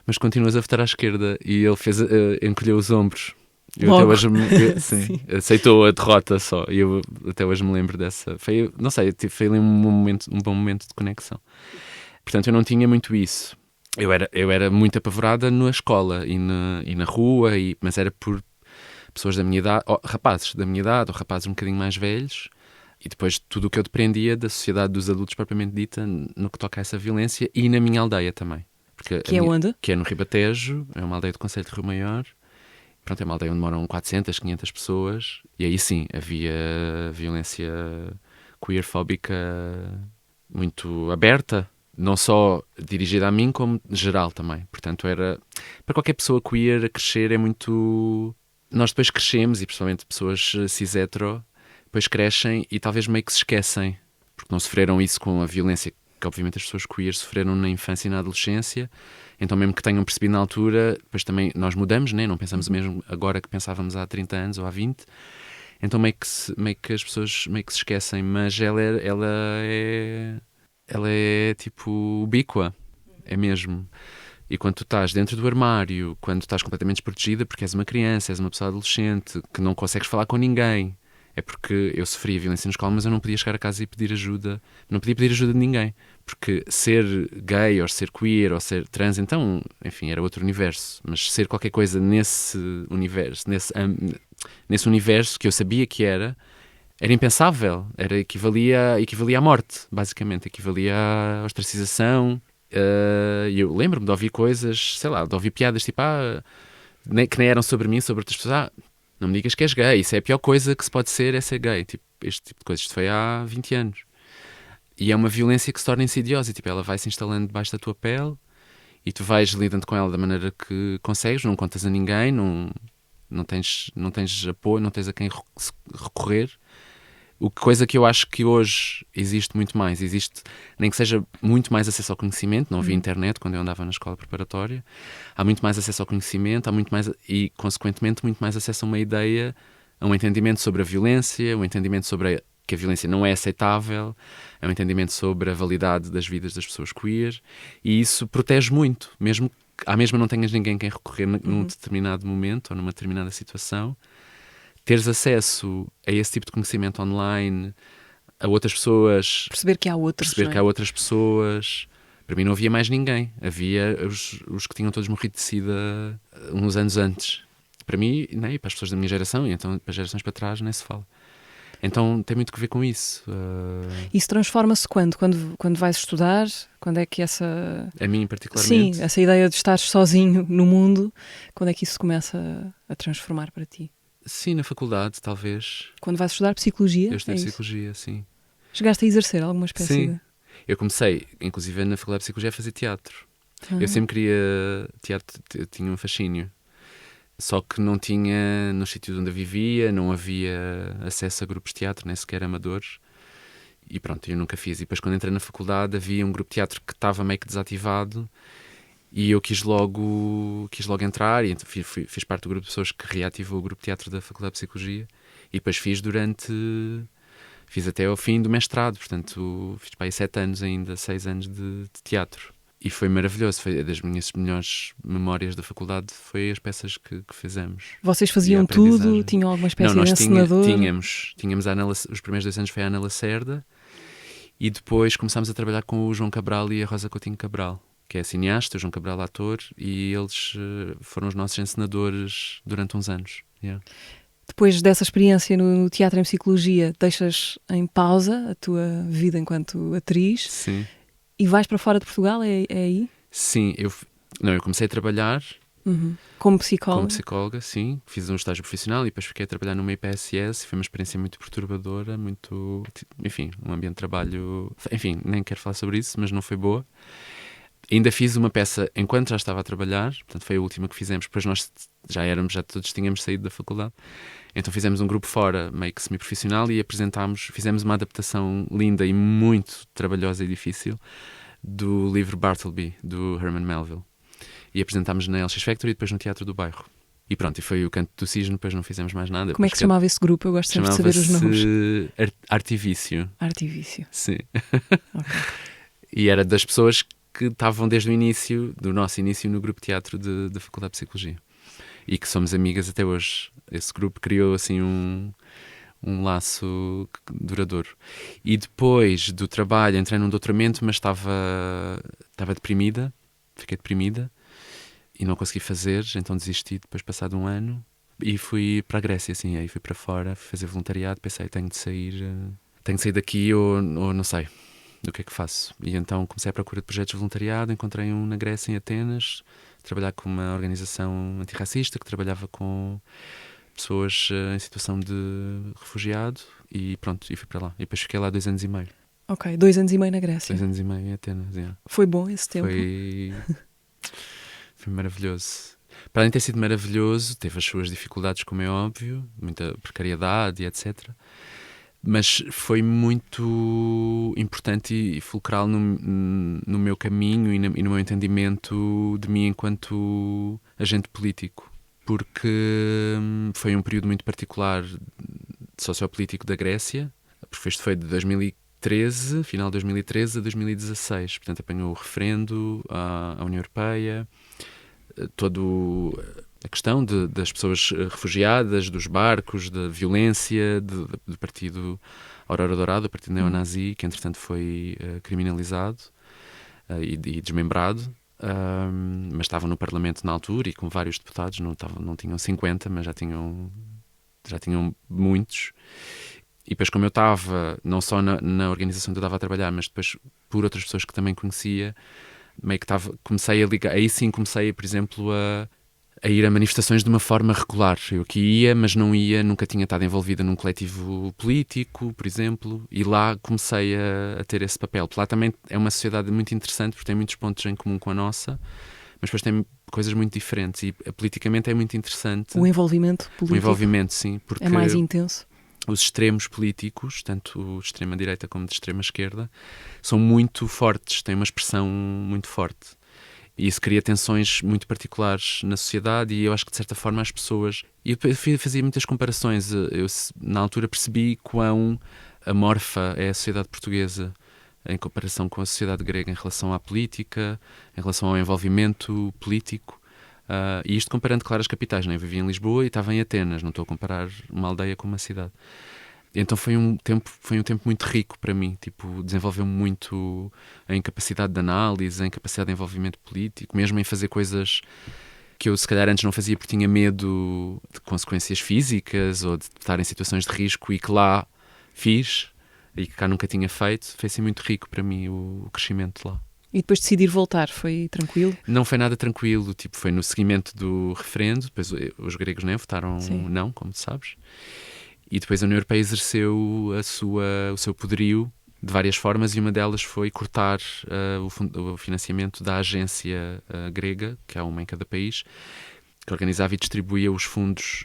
Mas continuas a votar à esquerda. E ele encolheu os ombros. Eu até hoje aceitou a derrota só. E eu até hoje me lembro dessa. Não sei, foi ali um bom momento de conexão. Portanto, eu não tinha muito isso. Eu era muito apavorada na escola e na rua, mas era por pessoas da minha idade, ou rapazes da minha idade, ou rapazes um bocadinho mais velhos, e depois tudo o que eu dependia da sociedade dos adultos propriamente dita no que toca a essa violência, e na minha aldeia também. Onde? Que é no Ribatejo, é uma aldeia do concelho de Rio Maior. Pronto, é uma aldeia onde moram 400, 500 pessoas, e aí sim, havia violência queerfóbica muito aberta, não só dirigida a mim, como geral também. Portanto, para qualquer pessoa queer a crescer é muito... Nós depois crescemos, e principalmente pessoas cis-hetero, depois crescem e talvez meio que se esquecem, porque não sofreram isso com a violência que obviamente as pessoas queer sofreram na infância e na adolescência, então mesmo que tenham percebido na altura, depois também nós mudamos, né? Não pensamos o mesmo agora que pensávamos há 30 anos ou há 20, então meio que as pessoas meio que se esquecem, mas ela é tipo ubíqua, é mesmo. E quando tu estás dentro do armário, quando tu estás completamente desprotegida porque és uma criança, és uma pessoa adolescente, que não consegues falar com ninguém, é porque eu sofria violência na escola, mas eu não podia chegar a casa e pedir ajuda, não podia pedir ajuda de ninguém, porque ser gay, ou ser queer, ou ser trans, então, enfim, era outro universo, mas ser qualquer coisa nesse universo, nesse universo que eu sabia que era impensável, equivalia à morte, basicamente, equivalia à ostracização. Eu lembro-me de ouvir coisas, sei lá, de ouvir piadas tipo, que nem eram sobre mim, sobre outras pessoas. Não me digas que és gay, isso é a pior coisa que se pode ser, é ser gay. Tipo, este tipo de coisas, isto foi há 20 anos. E é uma violência que se torna insidiosa, tipo, ela vai se instalando debaixo da tua pele e tu vais lidando com ela da maneira que consegues, não contas a ninguém, não tens apoio, não tens a quem recorrer. Coisa que eu acho que hoje existe muito mais. Existe, nem que seja muito mais acesso ao conhecimento. Não havia internet quando eu andava na escola preparatória. Há muito mais acesso ao conhecimento, há muito mais, e, consequentemente, muito mais acesso a uma ideia, a um entendimento sobre a violência, um entendimento sobre que a violência não é aceitável, a um entendimento sobre a validade das vidas das pessoas queer. E isso protege muito, mesmo que à mesma não tenhas ninguém a quem recorrer num determinado momento ou numa determinada situação. Teres acesso a esse tipo de conhecimento online, a outras pessoas... Perceber que há outras pessoas. Para mim não havia mais ninguém. Havia os que tinham todos morrido de sida uns anos antes. Para mim, né, e para as pessoas da minha geração, e então para as gerações para trás, nem se fala. Então tem muito a ver com isso. Isso transforma-se quando? Quando vais estudar? Quando é que essa... A mim particularmente? Sim, essa ideia de estar sozinho no mundo, quando é que isso se começa a transformar para ti? Sim, na faculdade, talvez. Quando vais estudar Psicologia? Eu estudei Psicologia, sim. Chegaste a exercer alguma espécie sim. de... Eu comecei, inclusive na Faculdade de Psicologia, a fazer teatro. Eu sempre queria teatro, eu tinha um fascínio. Só que não tinha, nos sítios onde eu vivia, não havia acesso a grupos de teatro, nem sequer amadores. E pronto, eu nunca fiz. E depois, quando entrei na faculdade, havia um grupo de teatro que estava meio que desativado. E eu quis logo entrar e fiz parte do grupo de pessoas que reativou o grupo de teatro da Faculdade de Psicologia e depois fiz até ao fim do mestrado, portanto fiz para aí 7 anos ainda, 6 anos de teatro e foi maravilhoso, foi das minhas melhores memórias da faculdade, foi as peças que fizemos. Vocês faziam tudo? Tinham alguma espécie de encenador? Tínhamos os primeiros 2 anos foi a Ana Lacerda e depois começámos a trabalhar com o João Cabral e a Rosa Coutinho Cabral, que é cineasta, o João Cabral ator, e eles foram os nossos encenadores durante uns anos. Yeah. Depois dessa experiência no teatro em Psicologia, deixas em pausa a tua vida enquanto atriz. Sim. E vais para fora de Portugal, é aí? Sim, eu comecei a trabalhar como psicóloga. Como psicóloga, sim. Fiz um estágio profissional e depois fiquei a trabalhar numa IPSS. Foi uma experiência muito perturbadora, enfim, um ambiente de trabalho... Enfim, nem quero falar sobre isso, mas não foi boa. Ainda fiz uma peça enquanto já estava a trabalhar, portanto foi a última que fizemos, depois nós já todos tínhamos saído da faculdade, então fizemos um grupo fora, meio que semi-profissional, e fizemos uma adaptação linda e muito trabalhosa e difícil do livro Bartleby, do Herman Melville, e apresentámos na LX Factory e depois no Teatro do Bairro. E pronto, e foi o Canto do Cisne, depois não fizemos mais nada. Como é que se chamava esse grupo? Eu gosto sempre de saber os nomes. Artivício. Artivício. Sim. Okay. E era das pessoas que estavam desde o início, do nosso início no grupo de teatro da Faculdade de Psicologia. E que somos amigas até hoje. Esse grupo criou assim um laço duradouro. E depois do trabalho entrei num doutoramento, mas estava deprimida, fiquei deprimida e não consegui fazer, então desisti depois passado um ano e fui para a Grécia, assim, aí fui para fora, fui fazer voluntariado, pensei, tenho de sair daqui ou não sei do que é que faço. E então comecei a procura de projetos de voluntariado, encontrei um na Grécia, em Atenas, trabalhar com uma organização antirracista que trabalhava com pessoas em situação de refugiado e pronto, e fui para lá. E depois fiquei lá 2 anos e meio. Ok, 2 anos e meio na Grécia. 2 anos e meio em Atenas, yeah. Foi bom esse tempo? Foi maravilhoso. Para além de ter sido maravilhoso, teve as suas dificuldades, como é óbvio, muita precariedade e etc. Mas foi muito importante e fulcral no meu caminho e no meu entendimento de mim enquanto agente político, porque foi um período muito particular sociopolítico da Grécia, porque isto foi de 2013, final de 2013 a 2016, portanto apanhou o referendo à União Europeia, toda a questão das pessoas refugiadas, dos barcos, da violência, do partido Aurora Dourada, o partido neonazi, que entretanto foi criminalizado e desmembrado, mas estavam no Parlamento na altura e com vários deputados, não tinham 50, mas já tinham muitos. E depois, como eu estava, não só na organização que eu estava a trabalhar, mas depois por outras pessoas que também conhecia, meio que comecei a ligar. Aí sim comecei, por exemplo, a ir a manifestações de uma forma regular. Eu aqui ia, mas não ia, nunca tinha estado envolvida num coletivo político, por exemplo, e lá comecei a ter esse papel. Lá também é uma sociedade muito interessante, porque tem muitos pontos em comum com a nossa, mas depois tem coisas muito diferentes, e politicamente é muito interessante. O envolvimento político. O envolvimento, sim, porque é mais intenso. Os extremos políticos, tanto de extrema-direita como de extrema-esquerda, são muito fortes, têm uma expressão muito forte. E isso cria tensões muito particulares na sociedade, e eu acho que, de certa forma, as pessoas... E eu fazia muitas comparações. Eu, na altura, percebi quão amorfa é a sociedade portuguesa em comparação com a sociedade grega em relação à política, em relação ao envolvimento político. E isto comparando, claro, as capitais, né? Eu vivia em Lisboa e estava em Atenas, não estou a comparar uma aldeia com uma cidade. Então foi um tempo muito rico para mim, tipo, desenvolveu-me muito em capacidade de análise, em capacidade de envolvimento político, mesmo em fazer coisas que eu se calhar antes não fazia porque tinha medo de consequências físicas ou de estar em situações de risco, e que lá fiz e que cá nunca tinha feito. Foi assim muito rico para mim o crescimento lá. E depois decidir voltar, foi tranquilo? Não foi nada tranquilo, tipo, foi no seguimento do referendo, depois os gregos votaram não, como tu sabes, e depois a União Europeia exerceu o seu poderio de várias formas, e uma delas foi cortar o financiamento da agência grega, que há uma em cada país, que organizava e distribuía os fundos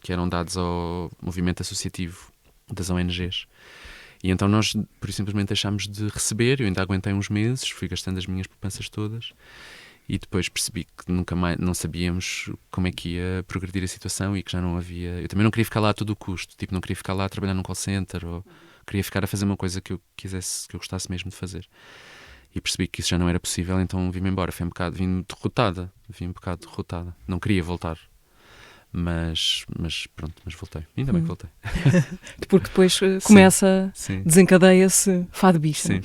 que eram dados ao movimento associativo das ONGs. E então nós, por simplesmente, deixámos de receber. Eu ainda aguentei uns meses, fui gastando as minhas poupanças todas, e depois percebi que nunca mais, não sabíamos como é que ia progredir a situação, e que já não havia... Eu também não queria ficar lá a todo o custo, tipo, não queria ficar lá a trabalhar num call center, ou queria ficar a fazer uma coisa que eu quisesse, que eu gostasse mesmo de fazer. E percebi que isso já não era possível, então vim-me embora. Vim um bocado derrotada. Não queria voltar. Mas voltei. Ainda bem que voltei. Porque depois começa, desencadeia-se Fado Bicha. Sim.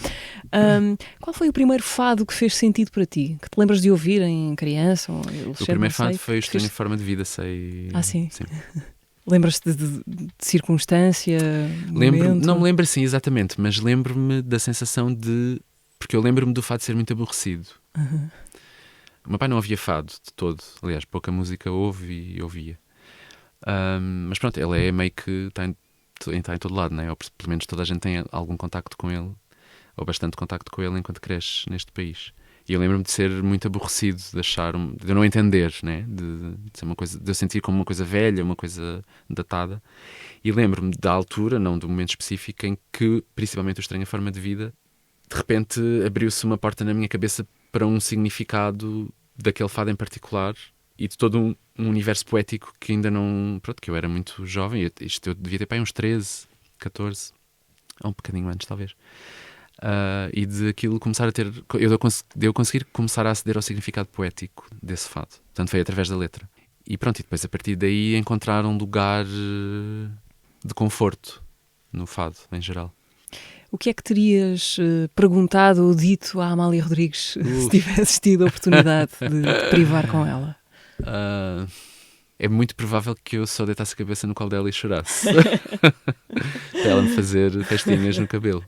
Qual foi o primeiro fado que fez sentido para ti? Que te lembras de ouvir em criança ou adolescente? O primeiro fado foi o Estranha Forma de Vida, sei. Sim? Sim. Lembras-te de circunstância? Não me lembro assim exatamente, mas lembro-me da sensação de... Porque eu lembro-me do fado ser muito aborrecido. Uhum. O meu pai não ouvia fado de todo. Aliás, pouca música ouve e ouvia. Mas pronto, ele é meio que está em todo lado, né? Ou pelo menos toda a gente tem algum contacto com ele, ou bastante contacto com ele enquanto cresce neste país. E eu lembro-me de ser muito aborrecido, de eu não entender, né? De ser uma coisa, de eu sentir como uma coisa velha, uma coisa datada. E lembro-me da altura, não do momento específico, em que, principalmente o Estranha Forma de Vida, de repente abriu-se uma porta na minha cabeça para um significado daquele fado em particular, e de todo um universo poético que ainda não... Pronto, que eu era muito jovem, eu devia ter para aí uns 13, 14, ou um bocadinho antes talvez, e de aquilo começar a ter... Eu conseguir começar a aceder ao significado poético desse fado. Portanto, foi através da letra. E pronto, e depois a partir daí encontrar um lugar de conforto no fado, em geral. O que é que terias perguntado ou dito à Amália Rodrigues se tivesses tido a oportunidade de privar com ela? É muito provável que eu só deitasse a cabeça no colo dela e chorasse. Para ela me fazer festinhas no cabelo.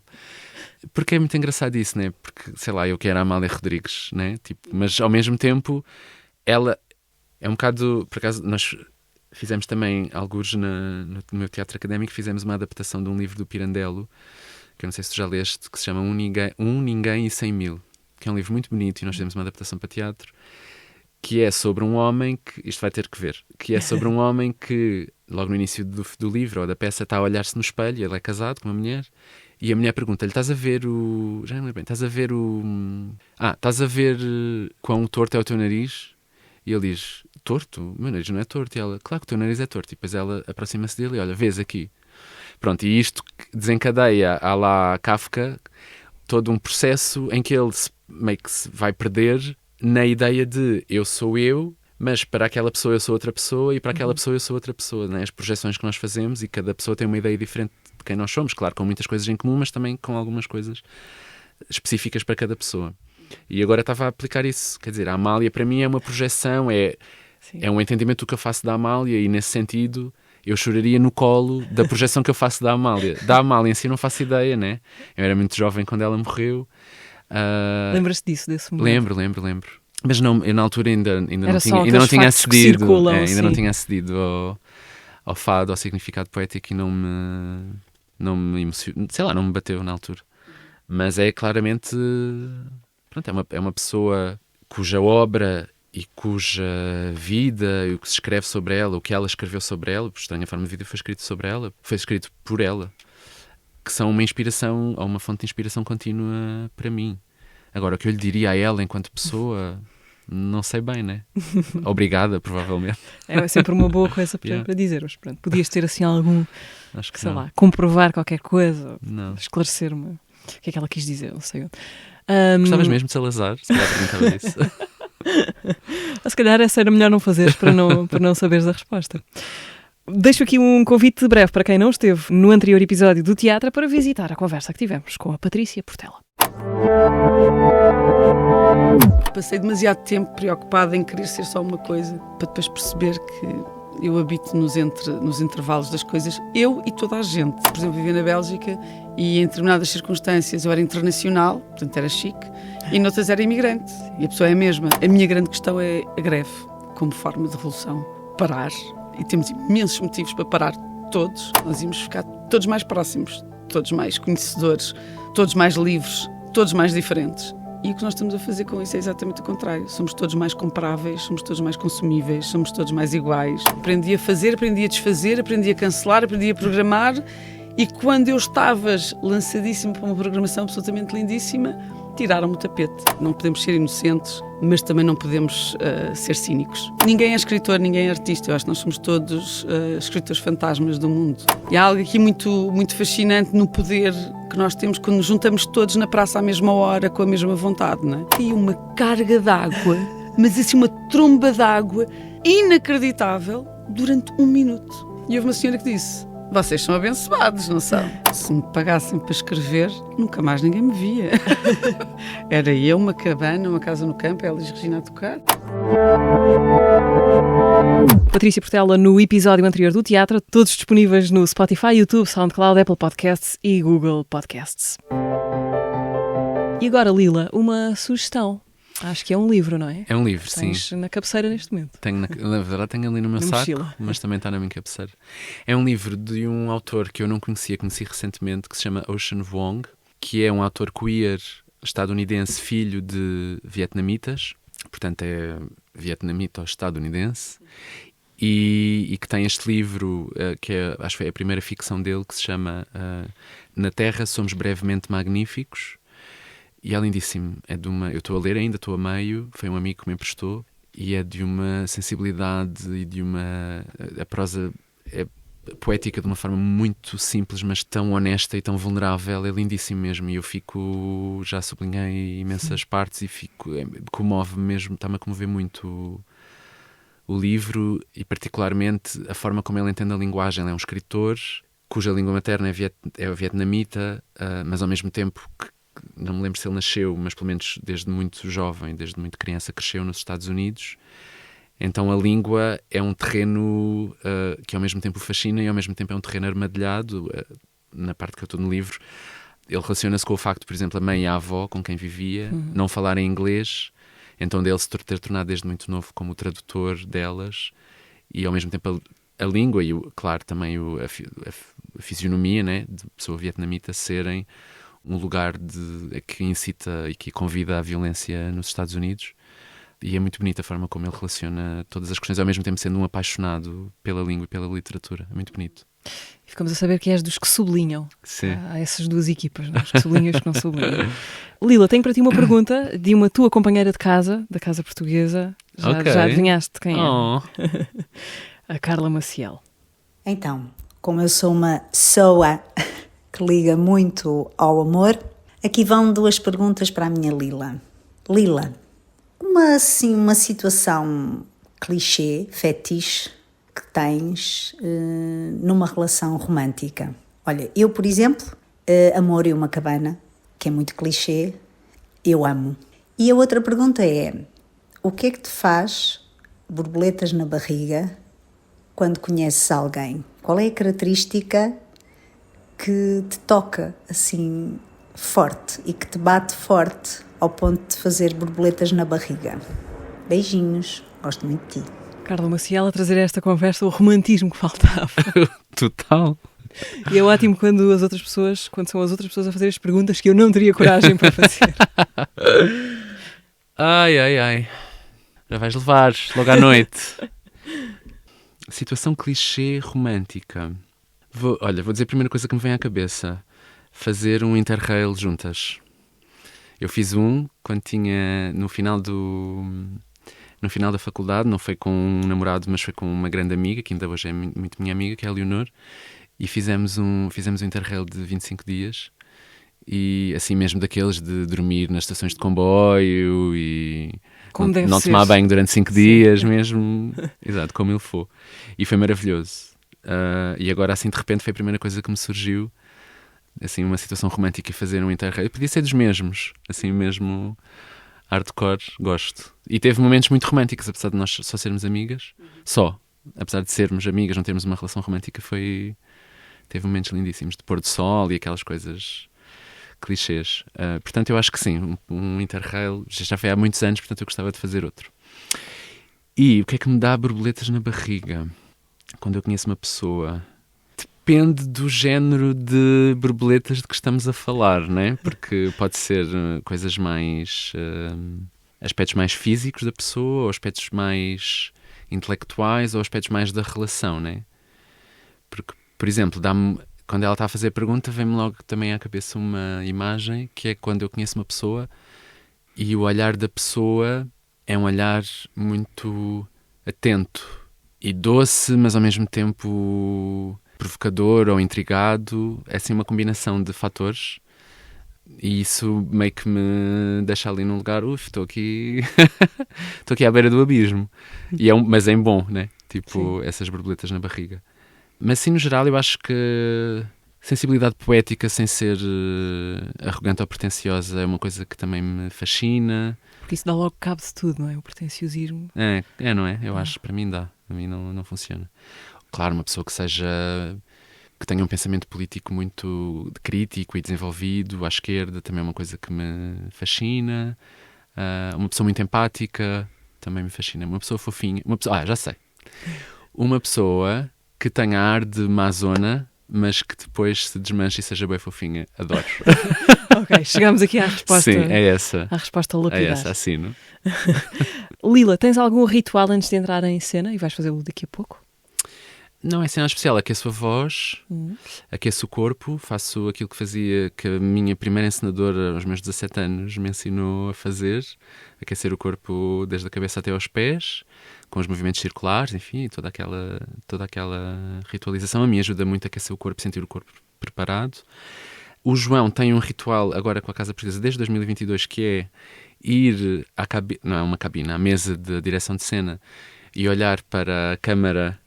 Porque é muito engraçado isso, né? Porque, sei lá, eu que era a Amália Rodrigues, né? Tipo, mas ao mesmo tempo, ela é um bocado... Por acaso, nós fizemos também, alguns no meu teatro académico, fizemos uma adaptação de um livro do Pirandello, que eu não sei se tu já leste, que se chama Ninguém e 100 Mil, que é um livro muito bonito, e nós fizemos uma adaptação para teatro, que é sobre um homem que... Isto vai ter que ver. Que é sobre um homem que logo no início do livro ou da peça, está a olhar-se no espelho, ele é casado com uma mulher, e a mulher pergunta-lhe, estás a ver já não lembro bem, estás a ver quão torto é o teu nariz? E ele diz, torto? O meu nariz não é torto. E ela, claro que o teu nariz é torto. E depois ela aproxima-se dele e olha, vês aqui. Pronto, e isto desencadeia à la Kafka todo um processo em que ele meio que se vai perder na ideia de eu sou eu, mas para aquela pessoa eu sou outra pessoa e para aquela pessoa eu sou outra pessoa, né? As projeções que nós fazemos, e cada pessoa tem uma ideia diferente de quem nós somos, claro, com muitas coisas em comum, mas também com algumas coisas específicas para cada pessoa. E agora estava a aplicar isso, quer dizer, a Amália para mim é uma projeção, é um entendimento do que eu faço da Amália, e nesse sentido eu choraria no colo da projeção que eu faço da Amália. Da Amália em si não faço ideia, né? Eu era muito jovem quando ela morreu. Lembras-te disso, desse momento? Lembro. Mas não, eu na altura ainda não tinha acedido. Ainda não tinha acedido ao fado, ao significado poético, e não me emocionou, sei lá, não me bateu na altura. Mas é claramente, pronto, é uma pessoa cuja obra e cuja vida, e o que se escreve sobre ela, o que ela escreveu sobre ela, por estranha forma de vida, foi escrito sobre ela, foi escrito por ela, que são uma inspiração, ou uma fonte de inspiração contínua para mim. Agora, o que eu lhe diria a ela enquanto pessoa, não sei bem, né? Obrigada, provavelmente. É sempre uma boa coisa para dizer, mas pronto, podias ter assim algum, acho que sei lá, comprovar qualquer coisa, não. Esclarecer-me o que é que ela quis dizer, não sei. Gostavas mesmo de Salazar? Se calhar perguntava isso. Se calhar essa era melhor não fazeres para não saberes a resposta. Deixo aqui um convite breve para quem não esteve no anterior episódio do Teatro para visitar a conversa que tivemos com a Patrícia Portela. Passei demasiado tempo preocupada em querer ser só uma coisa, para depois perceber que eu habito nos intervalos das coisas, eu e toda a gente. Por exemplo, vivia na Bélgica e em determinadas circunstâncias eu era internacional, portanto era chique, e noutras era imigrante, e a pessoa é a mesma. A minha grande questão é a greve, como forma de revolução. Parar, e temos imensos motivos para parar todos. Nós íamos ficar todos mais próximos, todos mais conhecedores, todos mais livres, todos mais diferentes. E o que nós estamos a fazer com isso é exatamente o contrário. Somos todos mais comparáveis, somos todos mais consumíveis, somos todos mais iguais. Aprendi a fazer, aprendi a desfazer, aprendi a cancelar, aprendi a programar, e quando eu estava lançadíssimo para uma programação absolutamente lindíssima, tiraram-me o tapete. Não podemos ser inocentes, mas também não podemos ser cínicos. Ninguém é escritor, ninguém é artista. Eu acho que nós somos todos escritores fantasmas do mundo. E há algo aqui muito, muito fascinante no poder que nós temos quando nos juntamos todos na praça à mesma hora, com a mesma vontade, não é? E uma carga d'água, mas assim uma tromba d'água inacreditável durante 1 minuto. E houve uma senhora que disse: vocês são abençoados, não são? Se me pagassem para escrever, nunca mais ninguém me via. Era eu, uma cabana, uma casa no campo, ela e Regina a tocar. Patrícia Portela no episódio anterior do Teatro, todos disponíveis no Spotify, YouTube, SoundCloud, Apple Podcasts e Google Podcasts. E agora, Lila, uma sugestão. Acho que é um livro, não é? É um livro, Tens sim. na cabeceira neste momento. Na verdade tenho ali no meu saco, mochila. Mas também está na minha cabeceira. É um livro de um autor que eu não conheci recentemente, que se chama Ocean Vuong, que é um autor queer estadunidense, filho de vietnamitas, portanto é vietnamito-estadunidense, e que tem este livro, que acho que é a primeira ficção dele, que se chama Na Terra Somos Brevemente Magníficos. E é lindíssimo, eu estou a ler ainda, estou a meio, foi um amigo que me emprestou, e é de uma sensibilidade e de a prosa é poética de uma forma muito simples, mas tão honesta e tão vulnerável, é lindíssimo mesmo, e eu já sublinhei imensas partes e comove-me mesmo, está-me a comover muito o livro, e particularmente a forma como ele entende a linguagem. Ele é um escritor cuja língua materna é vietnamita, mas ao mesmo tempo não me lembro se ele nasceu, mas pelo menos desde muito jovem, desde muito criança, cresceu nos Estados Unidos. Então a língua é um terreno que ao mesmo tempo o fascina e ao mesmo tempo é um terreno armadilhado. Na parte que eu estou no livro, ele relaciona-se com o facto, por exemplo, a mãe e a avó com quem vivia não falarem inglês, então dele se ter tornado desde muito novo como o tradutor delas, e ao mesmo tempo a língua e, claro, também a fisionomia, né, de pessoa vietnamita serem um lugar que incita e que convida à violência nos Estados Unidos. E é muito bonita a forma como ele relaciona todas as questões, ao mesmo tempo sendo um apaixonado pela língua e pela literatura. É muito bonito. E ficamos a saber que és dos que sublinham. Sim. Há essas duas equipas, não é? Os que sublinham e os que não sublinham. Lila, tenho para ti uma pergunta de uma tua companheira de casa, da Casa Portuguesa. Já adivinhaste quem é? Oh. A Carla Maciel. Então, como eu sou uma pessoa que liga muito ao amor, aqui vão 2 perguntas para a minha Lila. Lila, uma situação clichê, fetiche, que tens numa relação romântica. Olha, eu, por exemplo, amor e uma cabana, que é muito clichê, eu amo. E a outra pergunta é, o que é que te faz borboletas na barriga quando conheces alguém? Qual é a característica que te toca assim forte e que te bate forte ao ponto de fazer borboletas na barriga? Beijinhos, gosto muito de ti. Carla Maciel a trazer a esta conversa o romantismo que faltava. Total. E é ótimo quando são as outras pessoas a fazer as perguntas que eu não teria coragem para fazer. Ai. Já vais levar logo à noite. Situação clichê romântica. Vou dizer a primeira coisa que me vem à cabeça. Fazer um interrail juntas. Eu fiz quando tinha no final da faculdade, não foi com um namorado, mas foi com uma grande amiga, que ainda hoje é muito minha amiga, que é a Leonor, e fizemos um interrail de 25 dias, e assim mesmo daqueles de dormir nas estações de comboio e não tomar banho durante 5 dias mesmo, exato, como ele for. E foi maravilhoso. E agora assim de repente foi a primeira coisa que me surgiu, assim uma situação romântica, e fazer um interrail. Podia ser dos mesmos, assim mesmo hardcore, gosto. E teve momentos muito românticos, apesar de nós só sermos amigas. Apesar de sermos amigas, não termos uma relação romântica, teve momentos lindíssimos, de pôr do sol e aquelas coisas clichês. Portanto, eu acho que sim, um interrail já foi há muitos anos, portanto eu gostava de fazer outro. E o que é que me dá borboletas na barriga quando eu conheço uma pessoa? Depende do género de borboletas de que estamos a falar, né? Porque pode ser coisas mais... aspectos mais físicos da pessoa, ou aspectos mais intelectuais, ou aspectos mais da relação, né? Porque, por exemplo, quando ela está a fazer a pergunta, vem-me logo também à cabeça uma imagem, que é quando eu conheço uma pessoa e o olhar da pessoa é um olhar muito atento e doce, mas ao mesmo tempo provocador ou intrigado. É assim uma combinação de fatores, e isso meio que me deixa ali num lugar, estou aqui estou aqui à beira do abismo, mas é em bom, né? Tipo, sim, essas borboletas na barriga. Mas sim, no geral, eu acho que sensibilidade poética sem ser arrogante ou pretenciosa é uma coisa que também me fascina. Porque isso dá logo cabo de tudo, não é? O pretenciosismo. É, não é? Eu acho, para mim dá. Para mim não funciona. Claro, uma pessoa que tenha um pensamento político muito crítico e desenvolvido, à esquerda, também é uma coisa que me fascina. Uma pessoa muito empática também me fascina. Uma pessoa fofinha. Já sei. Uma pessoa que tenha ar de mazona, mas que depois se desmanche e seja bem fofinha. Adoro. Ok, chegamos aqui à resposta. Sim, é essa. À resposta lapidar. É essa, assino. Lila, tens algum ritual antes de entrar em cena e vais fazê-lo daqui a pouco? Não é cena especial, aqueço a voz, aqueço o corpo, faço aquilo que a minha primeira encenadora aos meus 17 anos me ensinou a fazer, aquecer o corpo desde a cabeça até aos pés, com os movimentos circulares, enfim, toda aquela ritualização. A mim ajuda muito a aquecer o corpo, sentir o corpo preparado. O João tem um ritual agora com a Casa Portuguesa desde 2022, que é ir à mesa de direção de cena e olhar para a câmara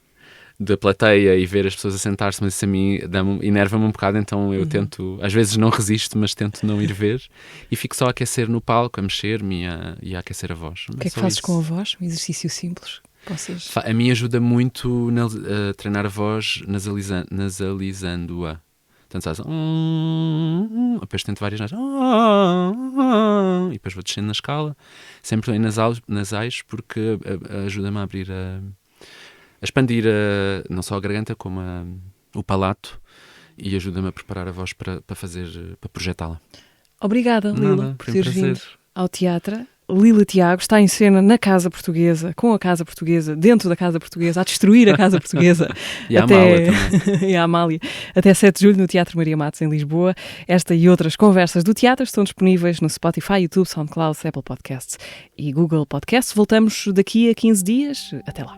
da plateia e ver as pessoas a sentar-se, mas isso a mim enerva-me um bocado, então eu tento, às vezes não resisto, mas tento não ir ver, e fico só a aquecer no palco, a mexer-me e a aquecer a voz. O que é que fazes com a voz? Um exercício simples? A mim ajuda muito a treinar a voz nasalizando-a. Portanto, faz depois tento várias e depois vou descendo na escala, sempre em nasais, porque ajuda-me a abrir a expandir não só a garganta como o palato, e ajuda-me a preparar a voz para projetá-la. Obrigada, Lila, por teres vindo ao teatro. Lila Tiago está em cena na Casa Portuguesa, com a Casa Portuguesa, dentro da Casa Portuguesa, a destruir a Casa Portuguesa. E a Amália também. E a Amália. Até 7 de julho no Teatro Maria Matos, em Lisboa. Esta e outras conversas do teatro estão disponíveis no Spotify, YouTube, SoundCloud, Apple Podcasts e Google Podcasts. Voltamos daqui a 15 dias. Até lá.